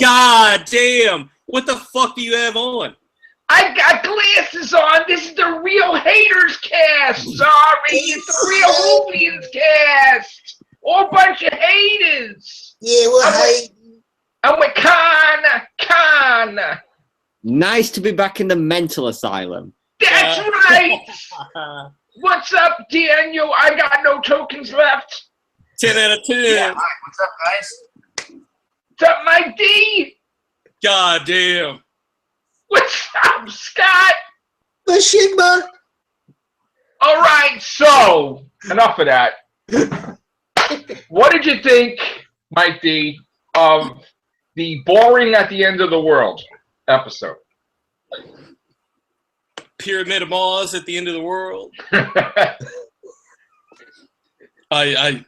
God damn! What the fuck do you have on? I got glasses on. This is the Real Haters cast. Sorry, it's the Real Whovians cast. All bunch of haters. Yeah, we're hating. I'm with Khan. Nice to be back in the mental asylum. That's right. What's up, Daniel? I got no tokens left. 10 out of 10. Yeah, hi, what's up, guys? What's up, Mike D? God damn. What's up, Scott? The Shigma. All right, so enough of that. What did you think, Mike D, of the boring at the end of the world episode? Pyramid of Mars at the end of the world. I'm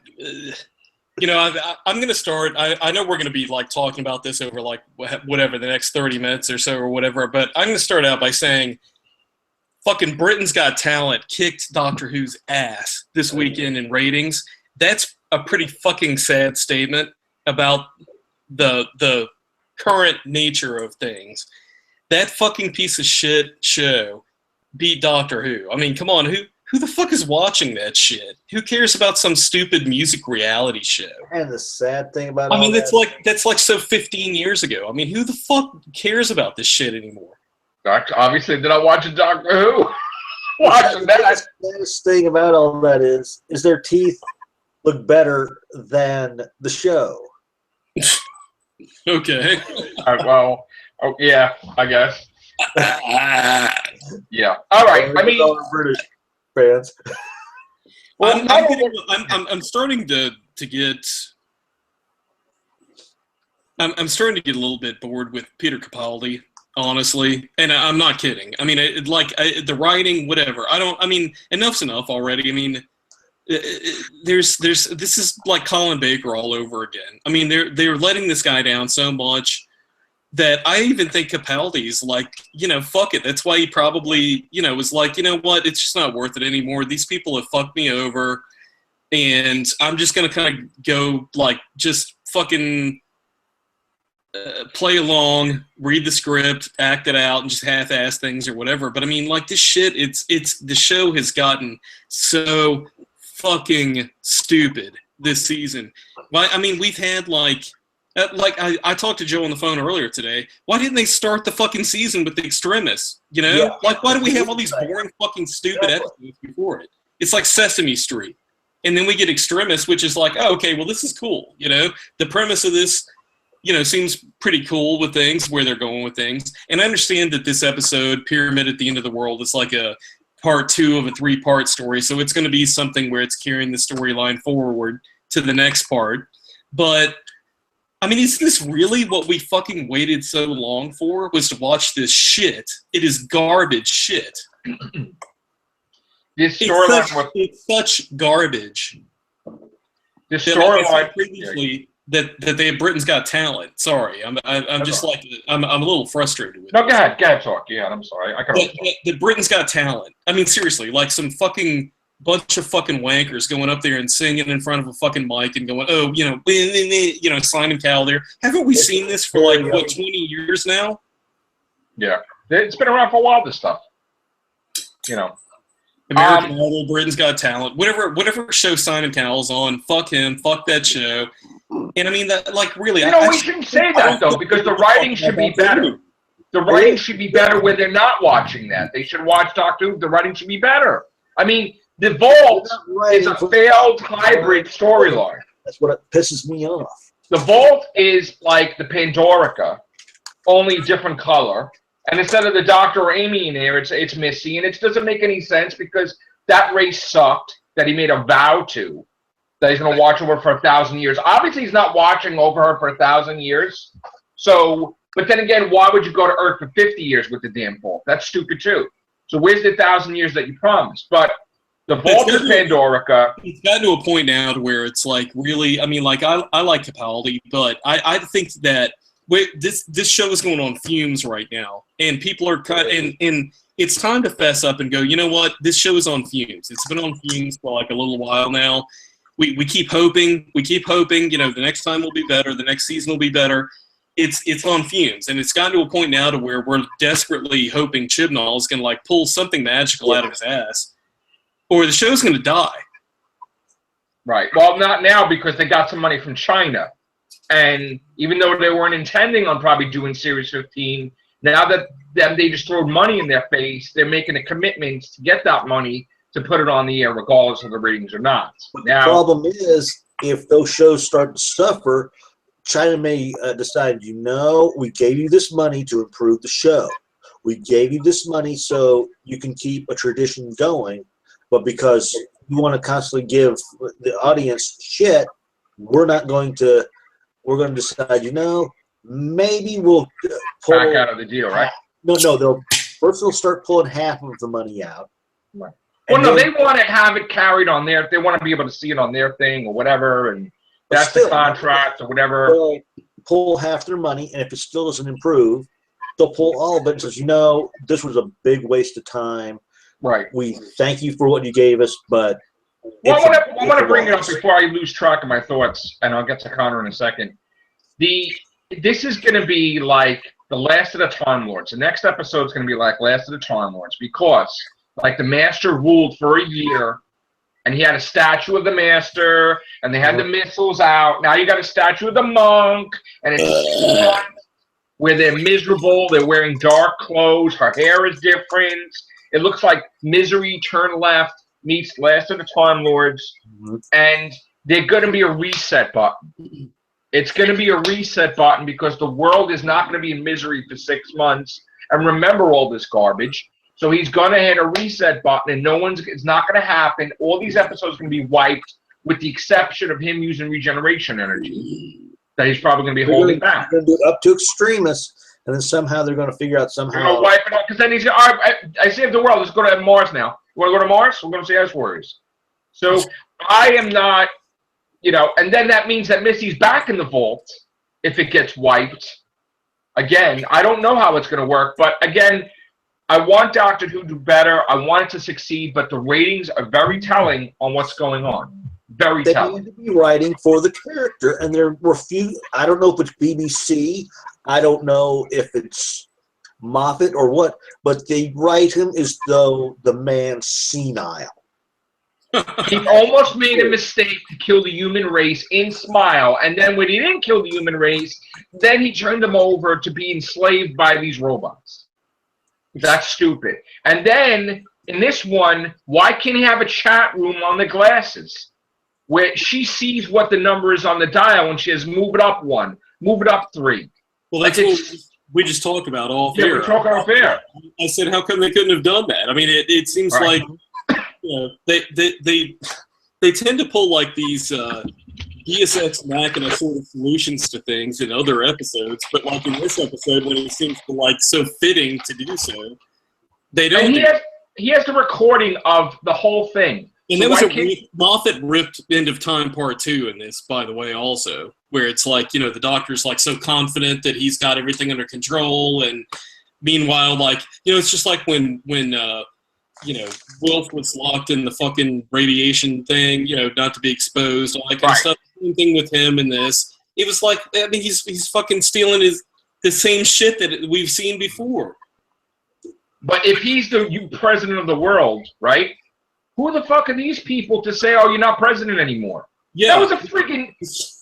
going to start. I know we're going to be like talking about this over like whatever the next 30 minutes or so or whatever, but I'm going to start out by saying fucking Britain's Got Talent kicked Doctor Who's ass this weekend in ratings. That's a pretty fucking sad statement about the current nature of things. That fucking piece of shit show beat Doctor Who. I mean, come on, who the fuck is watching that shit? Who cares about some stupid music reality show? And the sad thing about that's like so 15 years ago. I mean, who the fuck cares about this shit anymore? Obviously, did I watch a Doctor Who? Watching that. The saddest thing about all that is their teeth look better than the show. Okay. Well, oh, yeah, I guess. Yeah. All right. I mean, British fans. Well, I'm starting to get. I'm starting to get a little bit bored with Peter Capaldi, honestly, and I'm not kidding. I mean, the writing, whatever. Enough's enough already. I mean, this is like Colin Baker all over again. I mean, they're letting this guy down so much that I even think Capaldi's like, fuck it. That's why he probably, was like, you know what? It's just not worth it anymore. These people have fucked me over, and I'm just gonna kind of go like just fucking play along, read the script, act it out, and just half-ass things or whatever. But I mean, like this shit, it's the show has gotten so fucking stupid this season. I mean, we've had I talked to Joe on the phone earlier today. Why didn't they start the fucking season with the Extremis? Yeah. Like, why do we have all these boring fucking stupid episodes before it? It's like Sesame Street. And then we get Extremis, which is like, oh, okay, well, this is cool. The premise of this, seems pretty cool with things, where they're going with things. And I understand that this episode, Pyramid at the End of the World, is like a part 2 of a 3-part story. So it's going to be something where it's carrying the storyline forward to the next part. But I mean, is this really what we fucking waited so long for? Was to watch this shit? It is garbage shit. This storyline it's such garbage. This storyline previously that they have Britain's Got Talent. Sorry, I'm just like I'm a little frustrated with. No, go ahead, talk. Yeah, I'm sorry. That Britain's Got Talent. I mean, seriously, like some fucking bunch of fucking wankers going up there and singing in front of a fucking mic and going, oh, Simon Cowell there. Haven't we seen this for like, 20 years now? Yeah. It's been around for a while, this stuff. American Idol, Britain's Got Talent, whatever show Simon Cowell's on, fuck him, fuck that show. And I mean, that, like, really. We shouldn't say that, though, because the writing should be better. The writing should be better when they're not watching that. They should watch Doctor Who. The writing should be better. I mean, The Vault is a failed hybrid storyline. That's what pisses me off. The Vault is like the Pandorica, only a different color. And instead of the Doctor or Amy in there, it's Missy. And it doesn't make any sense because that race sucked, that he made a vow to, that he's going to watch over for 1,000 years. Obviously, he's not watching over her for 1,000 years. So, but then again, why would you go to Earth for 50 years with the damn Vault? That's stupid, too. So where's the 1,000 years that you promised? But the Vault is Pandorica. It's gotten to a point now to where it's like really, I mean, like I like Capaldi, but I think that this show is going on fumes right now, and people are and it's time to fess up and go, you know what, this show is on fumes. It's been on fumes for like a little while now. We keep hoping, the next time will be better, the next season will be better, it's on fumes, and it's gotten to a point now to where we're desperately hoping Chibnall is going to like pull something magical out of his ass, or the show's going to die. Right. Well, not now because they got some money from China, and even though they weren't intending on probably doing Series 15, now that they just threw money in their face, they're making a commitment to get that money to put it on the air, regardless of the ratings or not. Now, the problem is, if those shows start to suffer, China may decide, we gave you this money to improve the show. We gave you this money so you can keep a tradition going, but because you want to constantly give the audience shit, we're going to decide, maybe we'll pull back out of the deal, right? No, they'll start pulling half of the money out. Right. Well, no, they want to have it carried on they want to be able to see it on their thing or whatever, and that's the contract or whatever. They'll pull half their money, and if it still doesn't improve, they'll pull all of it and says, this was a big waste of time. Right. We thank you for what you gave us, but I want to bring it up before I lose track of my thoughts, and I'll get to Connor in a second. This is going to be like the Last of the Time Lords. The next episode is going to be like Last of the Time Lords because, like, the Master ruled for a year, and he had a statue of the Master, and they had the missiles out. Now you got a statue of the monk, and it's where they're miserable. They're wearing dark clothes. Her hair is different. It looks like Misery Turn Left meets Last of the Time Lords, and they're going to be a reset button. It's going to be a reset button because the world is not going to be in misery for 6 months and remember all this garbage. So he's going to hit a reset button, and it's not going to happen. All these episodes are going to be wiped, with the exception of him using regeneration energy that he's probably going to be holding back. They're going to do it up to extremists, and then somehow they're going to figure out somehow. They're going to wipe it out because then he's going to, I saved the world. Let's go to Mars now. You want to go to Mars? We're going to see Ice Warriors. So I am not, and then that means that Missy's back in the vault if it gets wiped. Again, I don't know how it's going to work, but again, I want Doctor Who to do better. I want it to succeed, but the ratings are very telling on what's going on. Very telling. They need to be writing for the character, and there were few. I don't know if it's BBC. I don't know if it's Moffat or what, but they write him as though the man's senile. He almost made a mistake to kill the human race in Smile, and then when he didn't kill the human race, then he turned them over to be enslaved by these robots. That's stupid. And then, in this one, why can't he have a chat room on the glasses where she sees what the number is on the dial and she says, move it up 1, move it up 3. Well, that's what we just talked about off air. Yeah, we're talking off air. I said, how come they couldn't have done that? I mean, it seems like they tend to pull like these Deus Ex Machina sort of solutions to things in other episodes, but like in this episode, when it seems to like so fitting to do so, they don't. And he has the recording of the whole thing. And so there was Moffat ripped End of Time Part 2 in this, by the way, also, where it's like, the Doctor's like so confident that he's got everything under control, and meanwhile, like, it's just like when Wilf was locked in the fucking radiation thing, not to be exposed, all that kind of stuff. Same thing with him in this. It was like, I mean, he's fucking stealing the same shit that we've seen before. But if he's the president of the world, right? Who the fuck are these people to say, oh, you're not president anymore? Yeah. That was a freaking...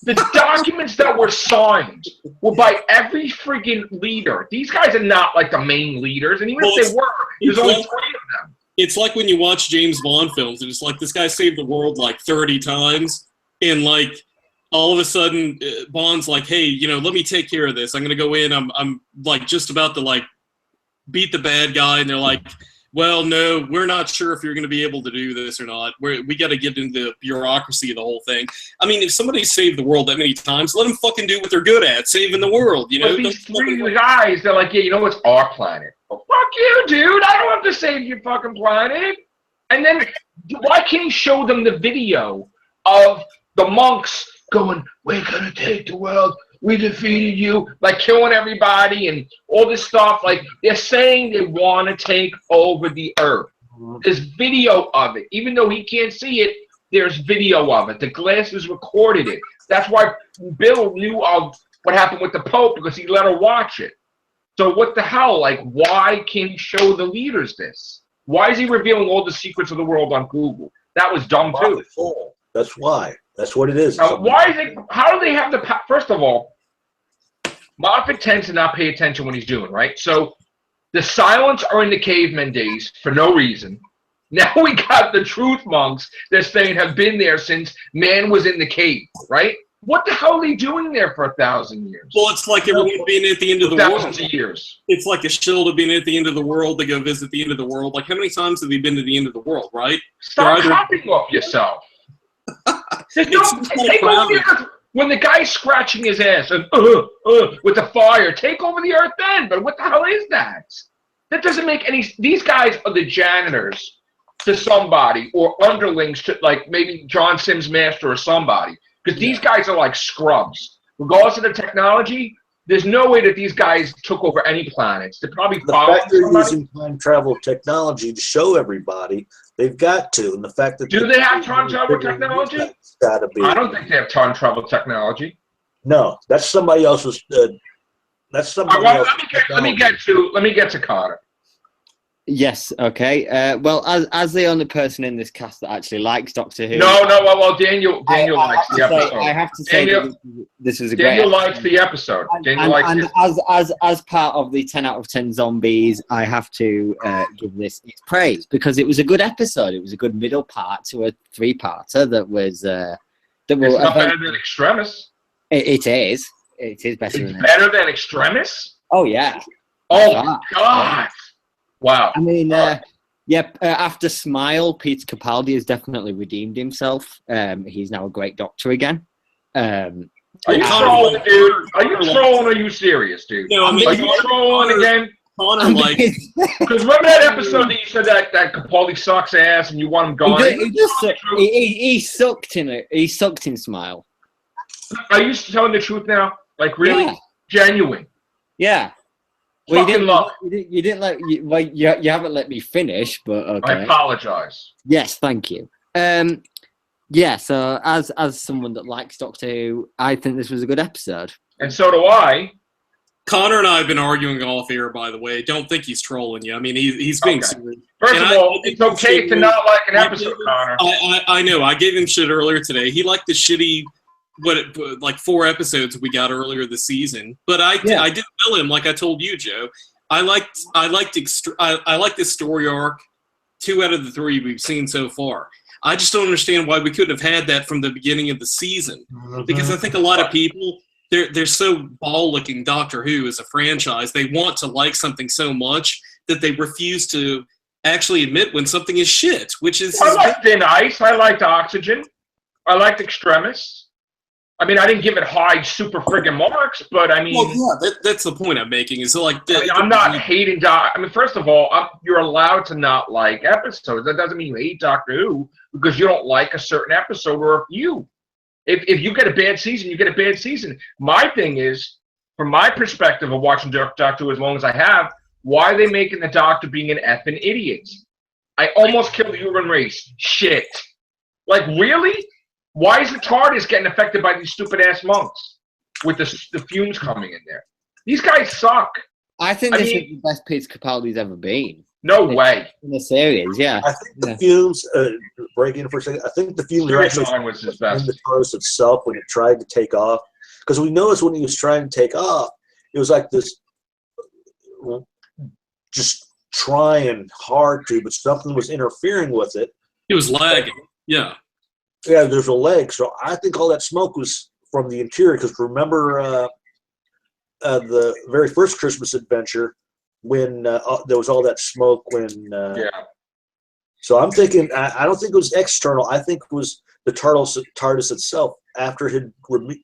The documents that were signed were by every freaking leader. These guys are not like the main leaders, and even if they were, there's only 3 of them. It's like when you watch James Bond films, and it's like this guy saved the world like 30 times, and like all of a sudden Bond's like, hey, let me take care of this. I'm gonna go in. I'm like just about to like beat the bad guy, and they're like, well, no, we're not sure if you're going to be able to do this or not. We got to get into the bureaucracy of the whole thing. I mean, if somebody saved the world that many times, let them fucking do what they're good at, saving the world. But these 3 guys, they're like, yeah, it's our planet. Well, fuck you, dude. I don't have to save your fucking planet. And then why can't he show them the video of the monks going, we're going to take the world. We defeated you, like killing everybody and all this stuff. Like, they're saying they want to take over the earth. There's video of it. Even though he can't see it, there's video of it. The glasses recorded it. That's why Bill knew of what happened with the Pope because he let her watch it. So what the hell? Like, why can't he show the leaders this? Why is he revealing all the secrets of the world on Google? That was dumb too. That's why. That's what it is. Now, why is it? How do they have the? First of all, Moffat tends to not pay attention when he's doing right. So the silence are in the caveman days for no reason. Now we got the truth monks that saying have been there since man was in the cave, right? What the hell are they doing there for 1,000 years? Well, it's like everyone being at the end of the world. Thousands of years. It's like a shield of being at the end of the world to go visit the end of the world. Like, how many times have you been to the end of the world, right? Stop copying off yourself. Take over the earth. When the guy's scratching his ass and with the fire, take over the earth then. But what the hell is that? That doesn't make any. These guys are the janitors to somebody, or underlings to, like, maybe John Sims' master or somebody. Because these guys are like scrubs. Regardless of the technology, there's no way that these guys took over any planets. They're probably the fact they're using time travel technology to show everybody, they've got to. And the fact that do they have time travel technology? Gotta be. I don't think they have time travel technology. No, that's somebody else's. That's somebody else. Let me get to Connor. Yes. Okay. Well, as the only person in this cast that actually likes Doctor Who. No. Well, Daniel likes the episode. I have to say this was a great. Daniel likes the episode. As part of the 10 out of 10 zombies, I have to give this its praise because it was a good episode. It was a good middle part to a 3-parter that was. It's not better than Extremis. It is. It is better. It's better than Extremis. Oh yeah. Oh my God. Wow. I mean, after Smile, Peter Capaldi has definitely redeemed himself. He's now a great Doctor again. Are you trolling, dude? Are you trolling or are you serious, dude? No, I mean, are you trolling again? Connor, like, because remember that episode that you said that Capaldi sucks ass and you want him gone? He sucked in it. He sucked in Smile. Are you telling the truth now? Like, really? Yeah. Genuine? Yeah. Well, you haven't let me finish, but okay. I apologize. Yes, thank you. Yeah, so as someone that likes Doctor Who, I think this was a good episode. And so do I. Connor and I have been arguing off air, by the way. Don't think he's trolling you. I mean, he's being serious. First of all, it's okay to not like an episode, Connor. I know. I gave him shit earlier today. He liked the shitty, like 4 episodes we got earlier this season. But I did tell him, like I told you, Joe. I like this story arc 2 out of the 3 we've seen so far. I just don't understand why we couldn't have had that from the beginning of the season. Because I think a lot of people, they're so ball-looking Doctor Who as a franchise. They want to like something so much that they refuse to actually admit when something is shit, which is... I liked Thin Ice. I liked Oxygen. I liked Extremis. I mean, I didn't give it high super friggin' marks, but I mean... Well, yeah, that's the point I'm making. Is like... I'm not hating... I mean, first of all, you're allowed to not like episodes. That doesn't mean you hate Doctor Who because you don't like a certain episode or a few. If you get a bad season, you get a bad season. My thing is, from my perspective of watching Doctor Who as long as I have, why are they making the Doctor being an effing idiot? I almost killed the human race. Shit. Like, really? Why is the TARDIS getting affected by these stupid-ass monks with the fumes coming in there? These guys suck. I think this is the best Peter Capaldi's ever been. No way. In the series, yeah. I think the fumes, break in for a second, I think the fumes are actually was his best. in the TARDIS itself when it tried to take off. Because we noticed when he was trying to take off, it was like this, just trying hard to, but something was interfering with it. He was lagging, yeah. Yeah, there's a lag. So I think all that smoke was from the interior. Because remember the very first Christmas adventure when there was all that smoke when... yeah. So I'm thinking, I don't think it was external. I think it was the TARDIS itself after it had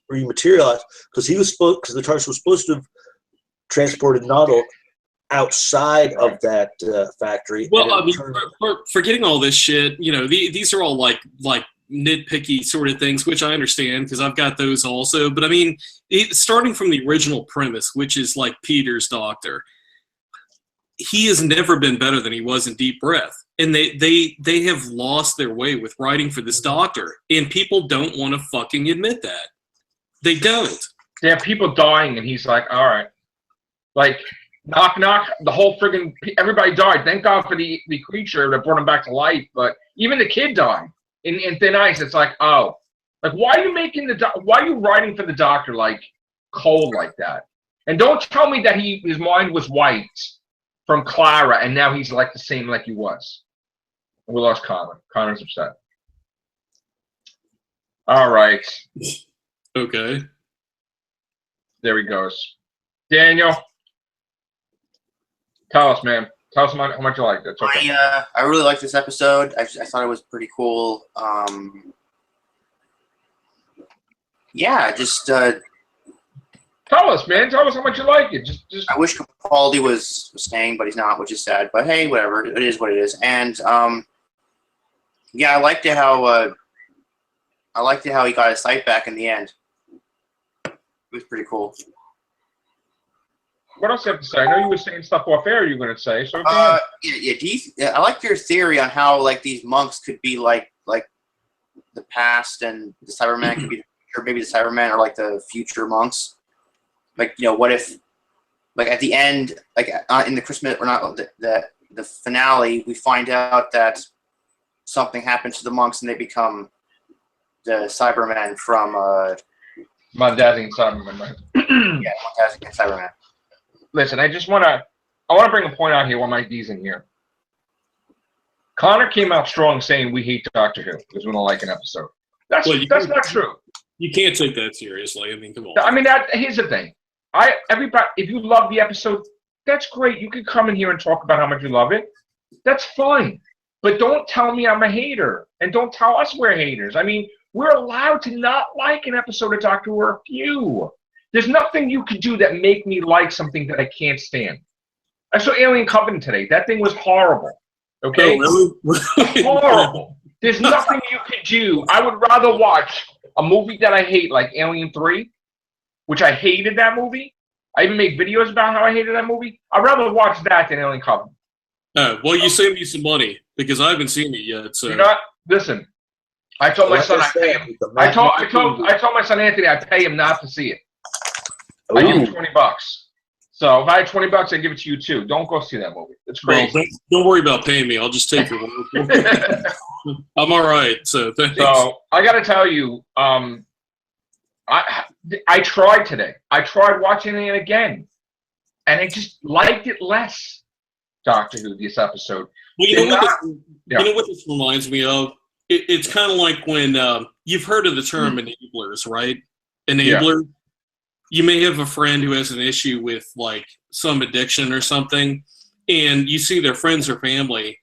rematerialized. Because the TARDIS was supposed to have transported Noddle outside of that factory. Well, I mean, forgetting all this shit, you know, these are all like nitpicky sort of things, which I understand because I've got those also. But I mean, starting from the original premise, which is like Peter's Doctor, he has never been better than he was in Deep Breath. And they have lost their way with writing for this Doctor. And people don't want to fucking admit that. They don't. They have people dying, and he's like, all right. Like, knock, knock, the whole friggin' everybody died. Thank God for the creature that brought him back to life, but even the kid died. In Thin Ice, it's like, oh. Like, why are you making why are you writing for the doctor, like, cold like that? And don't tell me that his mind was wiped from Clara, and now he's, like, the same like he was. We lost Connor. Connor's upset. All right. Okay. There he goes. Daniel, tell us, man. Tell us how much you liked it. It's okay. I really liked this episode. I thought it was pretty cool. Yeah, just tell us, man. Tell us how much you like it. Just. I wish Capaldi was staying, but he's not, which is sad. But hey, whatever. It is what it is. And yeah, I liked it how he got his sight back in the end. It was pretty cool. What else do you have to say? I know you were saying stuff off air you were going to say. So yeah, I like your theory on how like these monks could be like the past, and the Cyberman could be the future, maybe the Cybermen are like the future monks. Like, you know, what if like at the end, like in the Christmas or not the finale, we find out that something happens to the monks and they become the Cybermen from Dazzling Cyberman, right? Yeah, Dazzling Cyberman. Listen, I want to bring a point out here while Mike D's in here. Connor came out strong saying we hate Doctor Who because we don't like an episode. That's not true. You can't take that seriously. I mean, come on. I mean, here's the thing. Everybody, if you love the episode, that's great. You can come in here and talk about how much you love it. That's fine. But don't tell me I'm a hater, and don't tell us we're haters. I mean, we're allowed to not like an episode of Doctor Who or a few. There's nothing you could do that make me like something that I can't stand. I saw Alien Covenant today. That thing was horrible. Okay? Oh, really? Horrible. There's nothing you could do. I would rather watch a movie that I hate, like Alien 3, which I hated that movie. I even make videos about how I hated that movie. I'd rather watch that than Alien Covenant. Oh, well, you saved me some money because I haven't seen it yet. So. You know what? Listen, I told my son I pay him. I told my son Anthony I pay him not to see it. I give him $20. So if I had $20, I'd give it to you too. Don't go see that movie. It's crazy. Well, don't worry about paying me. I'll just take your word. I'm all right. So thanks. So I got to tell you, I tried today. I tried watching it again, and I just liked it less. Doctor Who, this episode. Well, you know what this reminds me of? It's kind of like when you've heard of the term enablers, right? Enabler. Yeah. You may have a friend who has an issue with like some addiction or something, and you see their friends or family.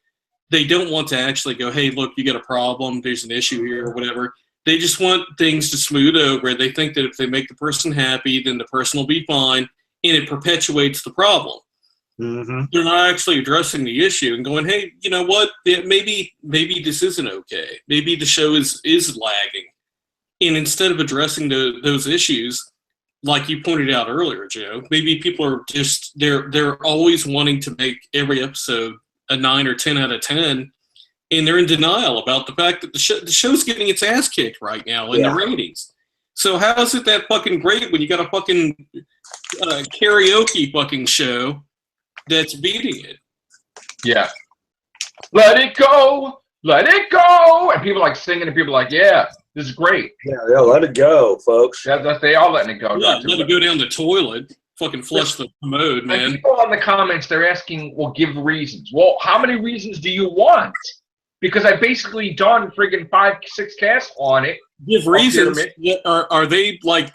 They don't want to actually go, hey, look, you got a problem. There's an issue here or whatever. They just want things to smooth over. They think that if they make the person happy, then the person will be fine, and it perpetuates the problem. Mm-hmm. They're not actually addressing the issue and going, hey, you know what? Maybe this isn't okay. Maybe the show is lagging. And instead of addressing those issues, like you pointed out earlier, Joe, maybe people are just they're always wanting to make every episode a 9 or 10 out of 10, and they're in denial about the fact that the show's getting its ass kicked right now in the ratings. So how is it that fucking great when you got a fucking karaoke fucking show that's beating it? Yeah. Let it go, and people like singing, and people like, yeah. This is great. Yeah, let it go, folks. They all letting it go. Yeah, let it go down the toilet. Fucking flush the commode, man. And people in the comments, they're asking, well, give reasons. Well, how many reasons do you want? Because I basically done friggin' 5-6 casts on it. Give reasons. Are they, like,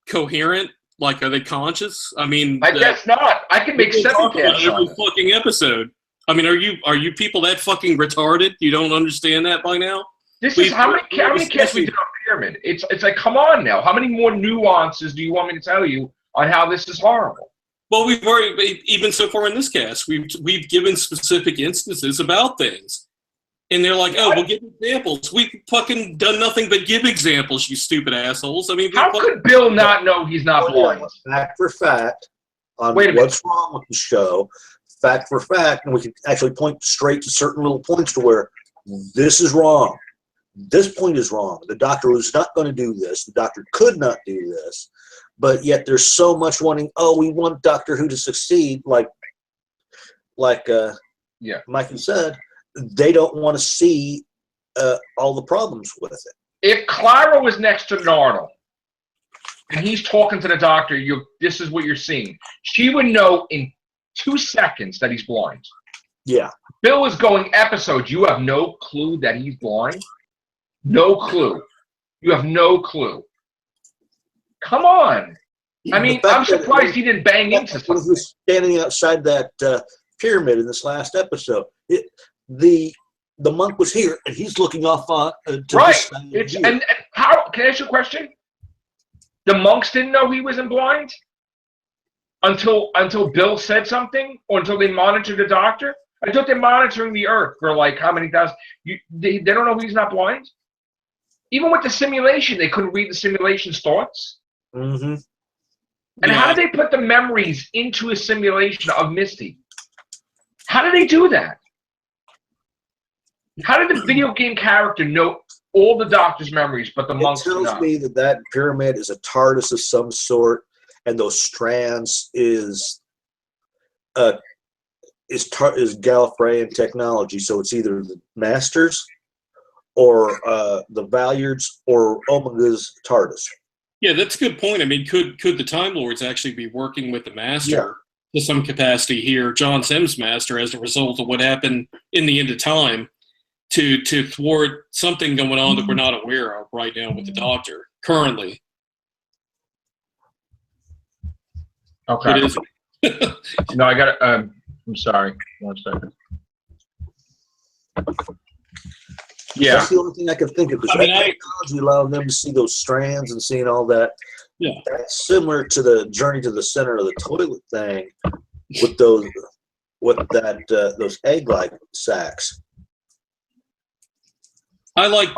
coherent? Like, are they conscious? I mean... I guess not. I can make 7 casts every fucking episode. I mean, are you people that fucking retarded? You don't understand that by now? This is how many casts we did on Pyramid. It's like, come on now. How many more nuances do you want me to tell you on how this is horrible? Well, we've already, even so far in this cast, we've given specific instances about things. And they're like, oh, well, give examples. We've fucking done nothing but give examples, you stupid assholes. I mean, how could Bill not know he's not blind? Fact for fact on what's wrong with the show. Fact for fact, and we can actually point straight to certain little points to where this is wrong. This point is wrong. The doctor was not going to do this. The doctor could not do this. but yet there's so much wanting. Oh, we want Doctor Who to succeed, like Mikey said. They don't want to see all the problems with it. If Clara was next to Nardole and he's talking to the doctor, this is what you're seeing. She would know in 2 seconds that he's blind. Yeah. Bill is going episodes. You have no clue that he's blind? No clue. You have no clue. Come on. I mean, I'm surprised he didn't bang into something. He was standing outside that pyramid in this last episode. The monk was here, and he's looking off to right. This and how? Can I ask you a question? The monks didn't know he wasn't blind until Bill said something, or until they monitored the doctor. I thought they're monitoring the Earth for like how many thousand. They don't know he's not blind. Even with the simulation, they couldn't read the simulation's thoughts. Mm-hmm. And how did they put the memories into a simulation of Misty? How did they do that? How did the video game character know all the Doctor's memories, but the monks do not? It tells me that pyramid is a TARDIS of some sort, and those strands is Gallifreyan technology. So it's either the Masters or the Valyards or Omega's TARDIS. Yeah, that's a good point. I mean, could the Time Lords actually be working with the Master to some capacity here, John Sims' Master, as a result of what happened in the end of time, to thwart something going on that we're not aware of right now with the Doctor currently? Okay. It is. No, I got it. I'm sorry. 1 second. Yeah. That's the only thing I can think of. Because technology allowed them to see those strands and seeing all that. Yeah. That's similar to the journey to the center of the toilet thing with those egg-like sacs. I like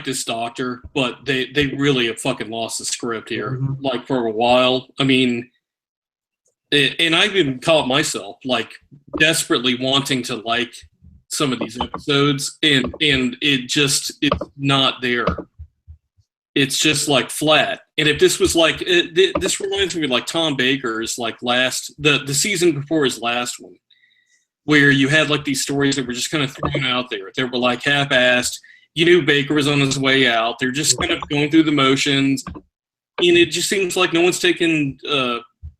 this Doctor, but they really have fucking lost the script here. Mm-hmm. Like for a while. I mean, and I've even caught myself like desperately wanting to like some of these episodes, and it's not there. It's just like flat. And if this was like this reminds me of like Tom Baker's like the season before his last one, where you had like these stories that were just kind of thrown out there. They were like half-assed. You knew Baker was on his way out. They're just kind of going through the motions, and it just seems like no one's taking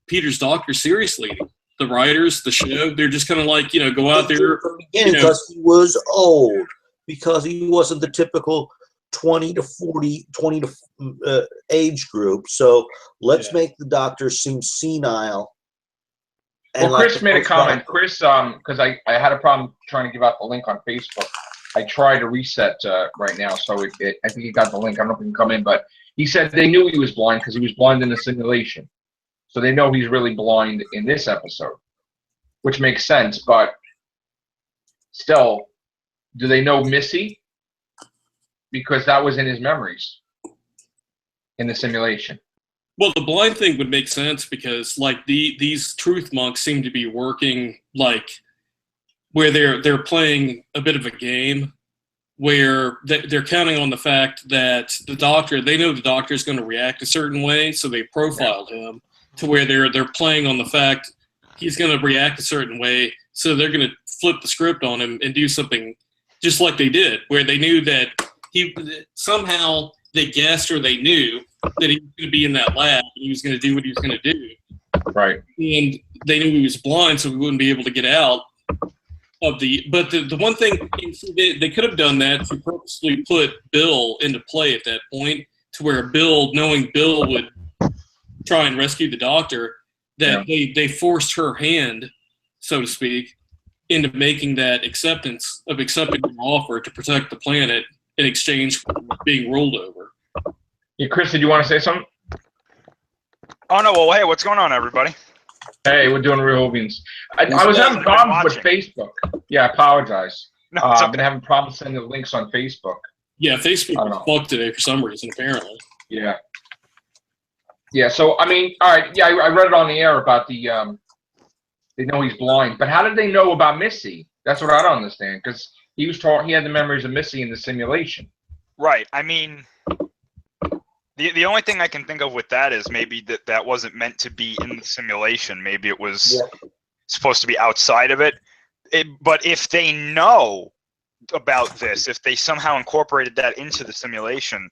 Peter's Doctor seriously. The writers, the show, they're just kind of like, go out there. Because he was old, because he wasn't the typical 20 to 40, 20 to age group. So let's make the Doctor seem senile. Well, Chris made a comment. Chris, because I had a problem trying to give out the link on Facebook. I tried to reset right now, so I think he got the link. I don't know if he can come in, but he said they knew he was blind because he was blind in the simulation. So they know he's really blind in this episode, which makes sense. But still, do they know Missy? Because that was in his memories in the simulation. Well, the blind thing would make sense because, like, these truth monks seem to be working like where they're playing a bit of a game, where they're counting on the fact that the Doctor, they know the Doctor is going to react a certain way, so they profiled him to where they're playing on the fact he's going to react a certain way, so they're going to flip the script on him and do something just like they did, where they knew that somehow they guessed or they knew that he was going to be in that lab and he was going to do what he was going to do. Right. And they knew he was blind, so he wouldn't be able to get out of the. But the one thing, they could have done that to purposely put Bill into play at that point, to where knowing Bill would try and rescue the Doctor, that they forced her hand, so to speak, into making that accepting the offer to protect the planet in exchange for being ruled over. Yeah, Chris, did you want to say something? Oh, no. Well, hey, what's going on, everybody? Hey, we're doing Real Whovians. I was having problems with Facebook. Yeah, I apologize. No, I've been having problems sending the links on Facebook. Yeah, Facebook was fucked today for some reason, apparently. Yeah. Yeah, so, I mean, all right, yeah, I read it on the air about they know he's blind. But how did they know about Missy? That's what I don't understand, because he had the memories of Missy in the simulation. Right. I mean, The only thing I can think of with that is maybe that wasn't meant to be in the simulation. Maybe it was supposed to be outside of it. But if they know about this, if they somehow incorporated that into the simulation,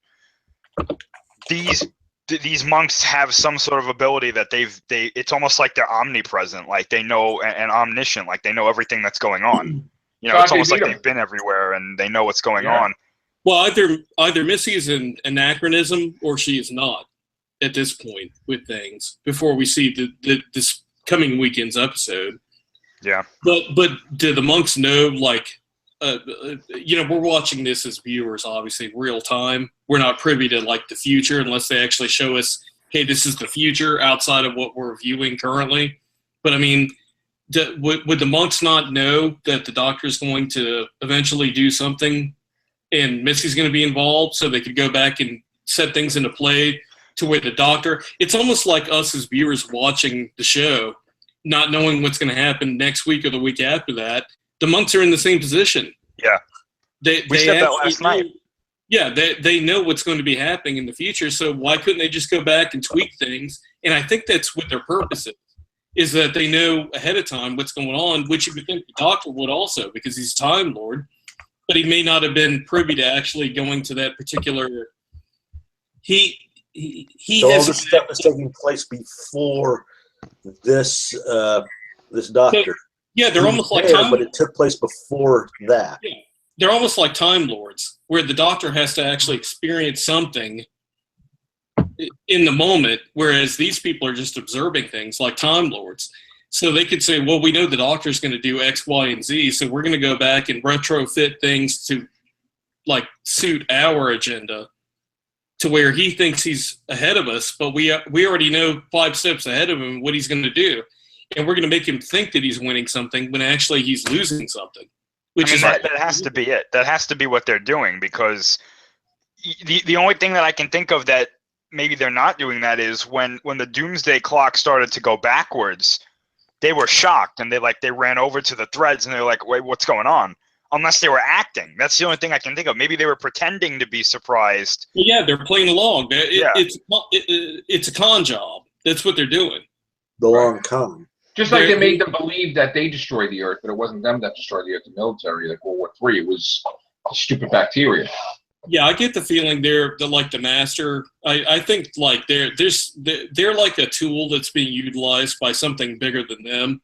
these monks have some sort of ability that it's almost like they're omnipresent, like they know, and omniscient, like they know everything that's going on. You know, it's almost like they've been everywhere and they know what's going on. Well, either Missy is an anachronism or she is not at this point with things before we see this coming weekend's episode. Yeah. But do the monks know, like, we're watching this as viewers, obviously, real time. We're not privy to, like, the future unless they actually show us, hey, this is the future outside of what we're viewing currently. But, I mean, would the monks not know that the doctor's going to eventually do something and Missy's going to be involved so they could go back and set things into play to where the doctor – it's almost like us as viewers watching the show, not knowing what's going to happen next week or the week after that. The monks are in the same position. Yeah. We said that last night. Yeah, they know what's going to be happening in the future, so why couldn't they just go back and tweak things? And I think that's what their purpose is that they know ahead of time what's going on, which you would think the doctor would also, because he's Time Lord. But he may not have been privy to actually going to that particular. He So all has this stuff is taking place before this doctor. Yeah, they're almost like time, but it took place before that. Yeah, they're almost like Time Lords, where the doctor has to actually experience something in the moment, whereas these people are just observing things like Time Lords. So they could say, well, we know the doctor's going to do X, Y, and Z, so we're going to go back and retrofit things to, like, suit our agenda to where he thinks he's ahead of us, but we already know 5 steps ahead of him what he's going to do. And we're going to make him think that he's winning something when actually he's losing something. That has to be it. That has to be what they're doing, because the only thing that I can think of that maybe they're not doing that is when the doomsday clock started to go backwards, they were shocked and they ran over to the threads and they're like, wait, what's going on? Unless they were acting. That's the only thing I can think of. Maybe they were pretending to be surprised. Yeah, they're playing along. It's a con job. That's what they're doing. The long con. Just like they made them believe that they destroyed the Earth, but it wasn't them that destroyed the Earth, the military, like World War III. It was stupid bacteria. Yeah, I get the feeling they're like the master. I think like they're like a tool that's being utilized by something bigger than them.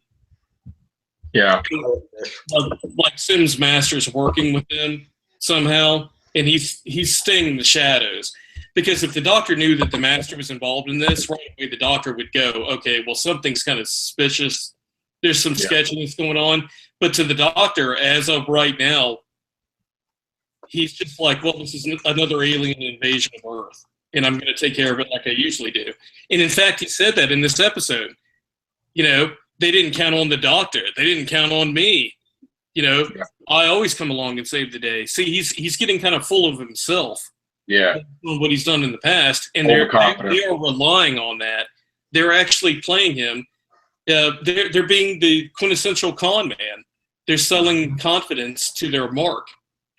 Yeah. Like Sim's master's working with them somehow, and he's staying in the shadows. Because if the doctor knew that the master was involved in this, right away the doctor would go, okay, well, something's kind of suspicious. There's some sketchiness going on. But to the doctor, as of right now, he's just like, well, this is another alien invasion of Earth, and I'm going to take care of it like I usually do. And in fact, he said that in this episode. They didn't count on the doctor. They didn't count on me. I always come along and save the day. See, he's getting kind of full of himself. Yeah. On what he's done in the past, and they are relying on that. They're actually playing him. They're being the quintessential con man. They're selling confidence to their mark,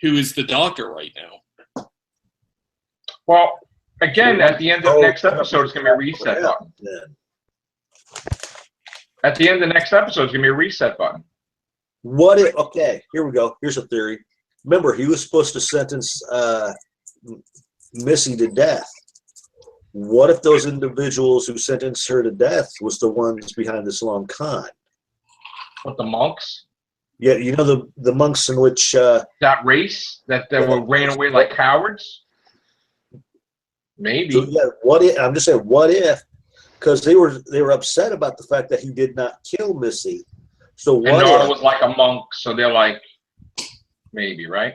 who is the doctor right now. Well, again, at the end of the next episode, it's going to be a reset button. At the end of the next episode, it's going to be a reset button. What if? Okay, here we go. Here's a theory. Remember, he was supposed to sentence Missy to death. What if those individuals who sentenced her to death was the ones behind this long con? What, the monks? Yeah, the monks in which that race that ran away like cowards. Maybe. So, yeah. What if? I'm just saying. What if? Because they were upset about the fact that he did not kill Missy. So what? And Nora was like a monk, so they're like, maybe, right?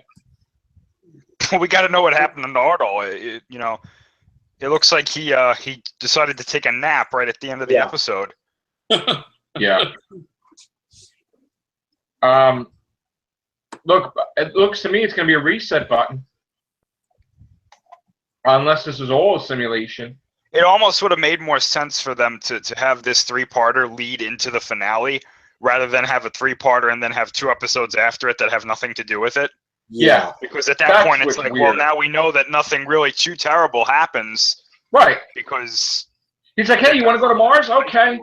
We got to know what happened to Nardole. It looks like he decided to take a nap right at the end of the episode. Yeah. Look, it looks to me it's going to be a reset button. Unless this is all a simulation. It almost would have made more sense for them to have this 3-parter lead into the finale rather than have a 3-parter and then have 2 episodes after it that have nothing to do with it. Yeah. Because at that point, it's like, well, now we know that nothing really too terrible happens. Right. Because he's like, hey, you want to go to Mars? Okay.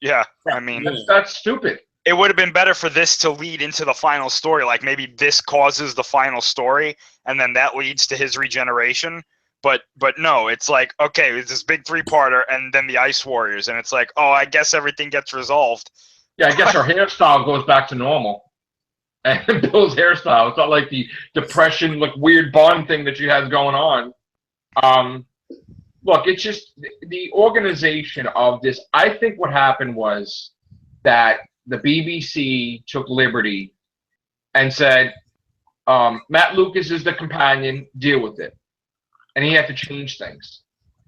Yeah, I mean, that's stupid. It would have been better for this to lead into the final story. Like maybe this causes the final story, and then that leads to his regeneration. But no, it's like, okay, it's this big 3-parter, and then the Ice Warriors, and it's like, oh, I guess everything gets resolved. Yeah, I guess her hairstyle goes back to normal. And Bill's hairstyle, it's not like the depression, like weird bun thing that she has going on. Look, it's just the organization of this. I think what happened was that the BBC took liberty and said, Matt Lucas is the companion, deal with it. And he had to change things.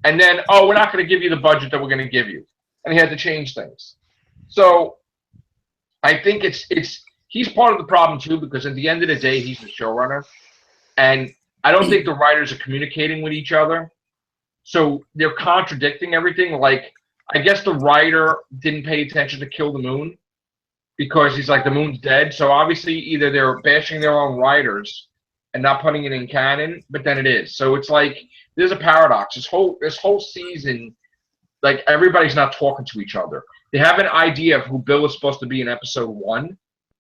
And then, oh, we're not going to give you the budget that we're going to give you. And he had to change things. So I think he's part of the problem too, because at the end of the day, he's the showrunner. And I don't think the writers are communicating with each other. So they're contradicting everything. Like, I guess the writer didn't pay attention to Kill the Moon because he's like, the moon's dead. So obviously either they're bashing their own writers and not putting it in canon, but then it is. So it's like, there's a paradox. This whole season, like, everybody's not talking to each other. They have an idea of who Bill is supposed to be in episode 1,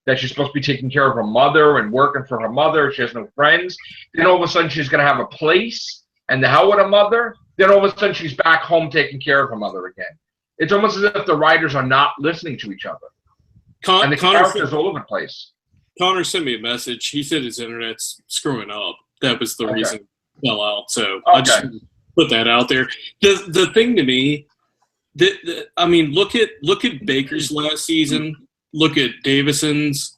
that she's supposed to be taking care of her mother and working for her mother. She has no friends. Then all of a sudden she's going to have a place and the hell with her mother. Then all of a sudden she's back home taking care of her mother again. It's almost as if the writers are not listening to each other. And the characters all over the place. Connor sent me a message. He said his internet's screwing up. That was the reason it fell out. So I just put that out there. The thing to me, I mean, look at Baker's last season. Look at Davison's.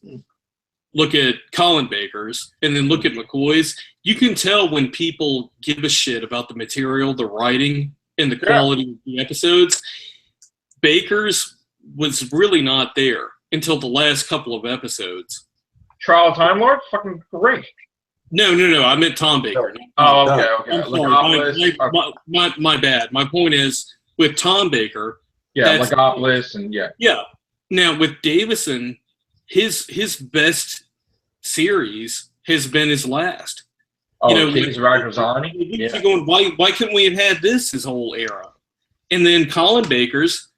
Look at Colin Baker's, and then look at McCoy's. You can tell when people give a shit about the material, the writing, and the quality of the episodes. Baker's was really not there until the last couple of episodes. Trial of Time Lord? Fucking great. No. I meant Tom Baker. Oh, okay. My bad. My point is, with Tom Baker. Yeah, Legopolis and Yeah. Now, with Davison, his best series has been his last. Oh, King's Rajazani? Yeah. Going, why couldn't we have had this his whole era? And then Colin Baker's,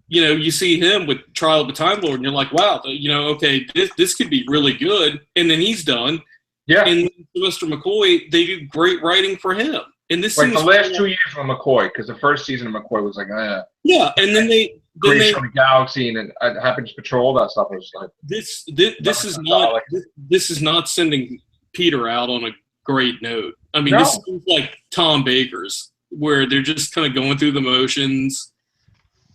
you see him with Trial of the Time Lord, and you're like, wow, okay, this could be really good. And then he's done. Yeah. And Sylvester McCoy, they do great writing for him. And this the last 2 years from McCoy, because the first season of McCoy was like, yeah, and then they Creation of the Galaxy and Happiness Patrol, that stuff was like this is not sending Peter out on a great note. I mean, this is like Tom Baker's, where they're just kind of going through the motions,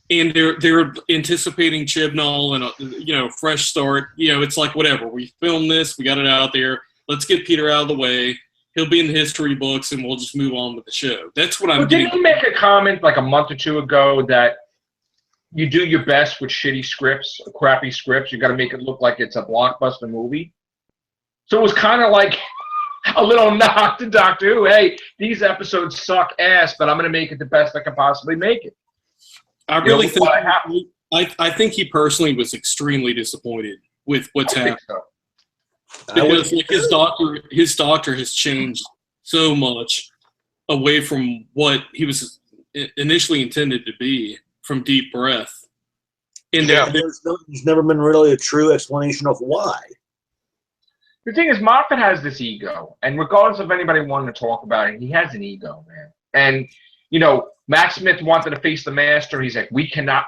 and they're anticipating Chibnall and a fresh start. It's like, whatever, we filmed this, we got it out there. Let's get Peter out of the way. He'll be in the history books, and we'll just move on with the show. That's what I'm getting. Didn't he make a comment like a month or two ago that you do your best with shitty scripts, crappy scripts? You got to make it look like it's a blockbuster movie. So it was kind of like a little knock to Doctor Who. Hey, these episodes suck ass, but I'm going to make it the best I can possibly make it. I really think I think he personally was extremely disappointed with what's happened. So. Because his doctor has changed so much away from what he was initially intended to be from Deep Breath. And there's never been really a true explanation of why. The thing is, Moffat has this ego, and regardless of anybody wanting to talk about it, he has an ego, man. And Matt Smith wanted to face the Master. He's like,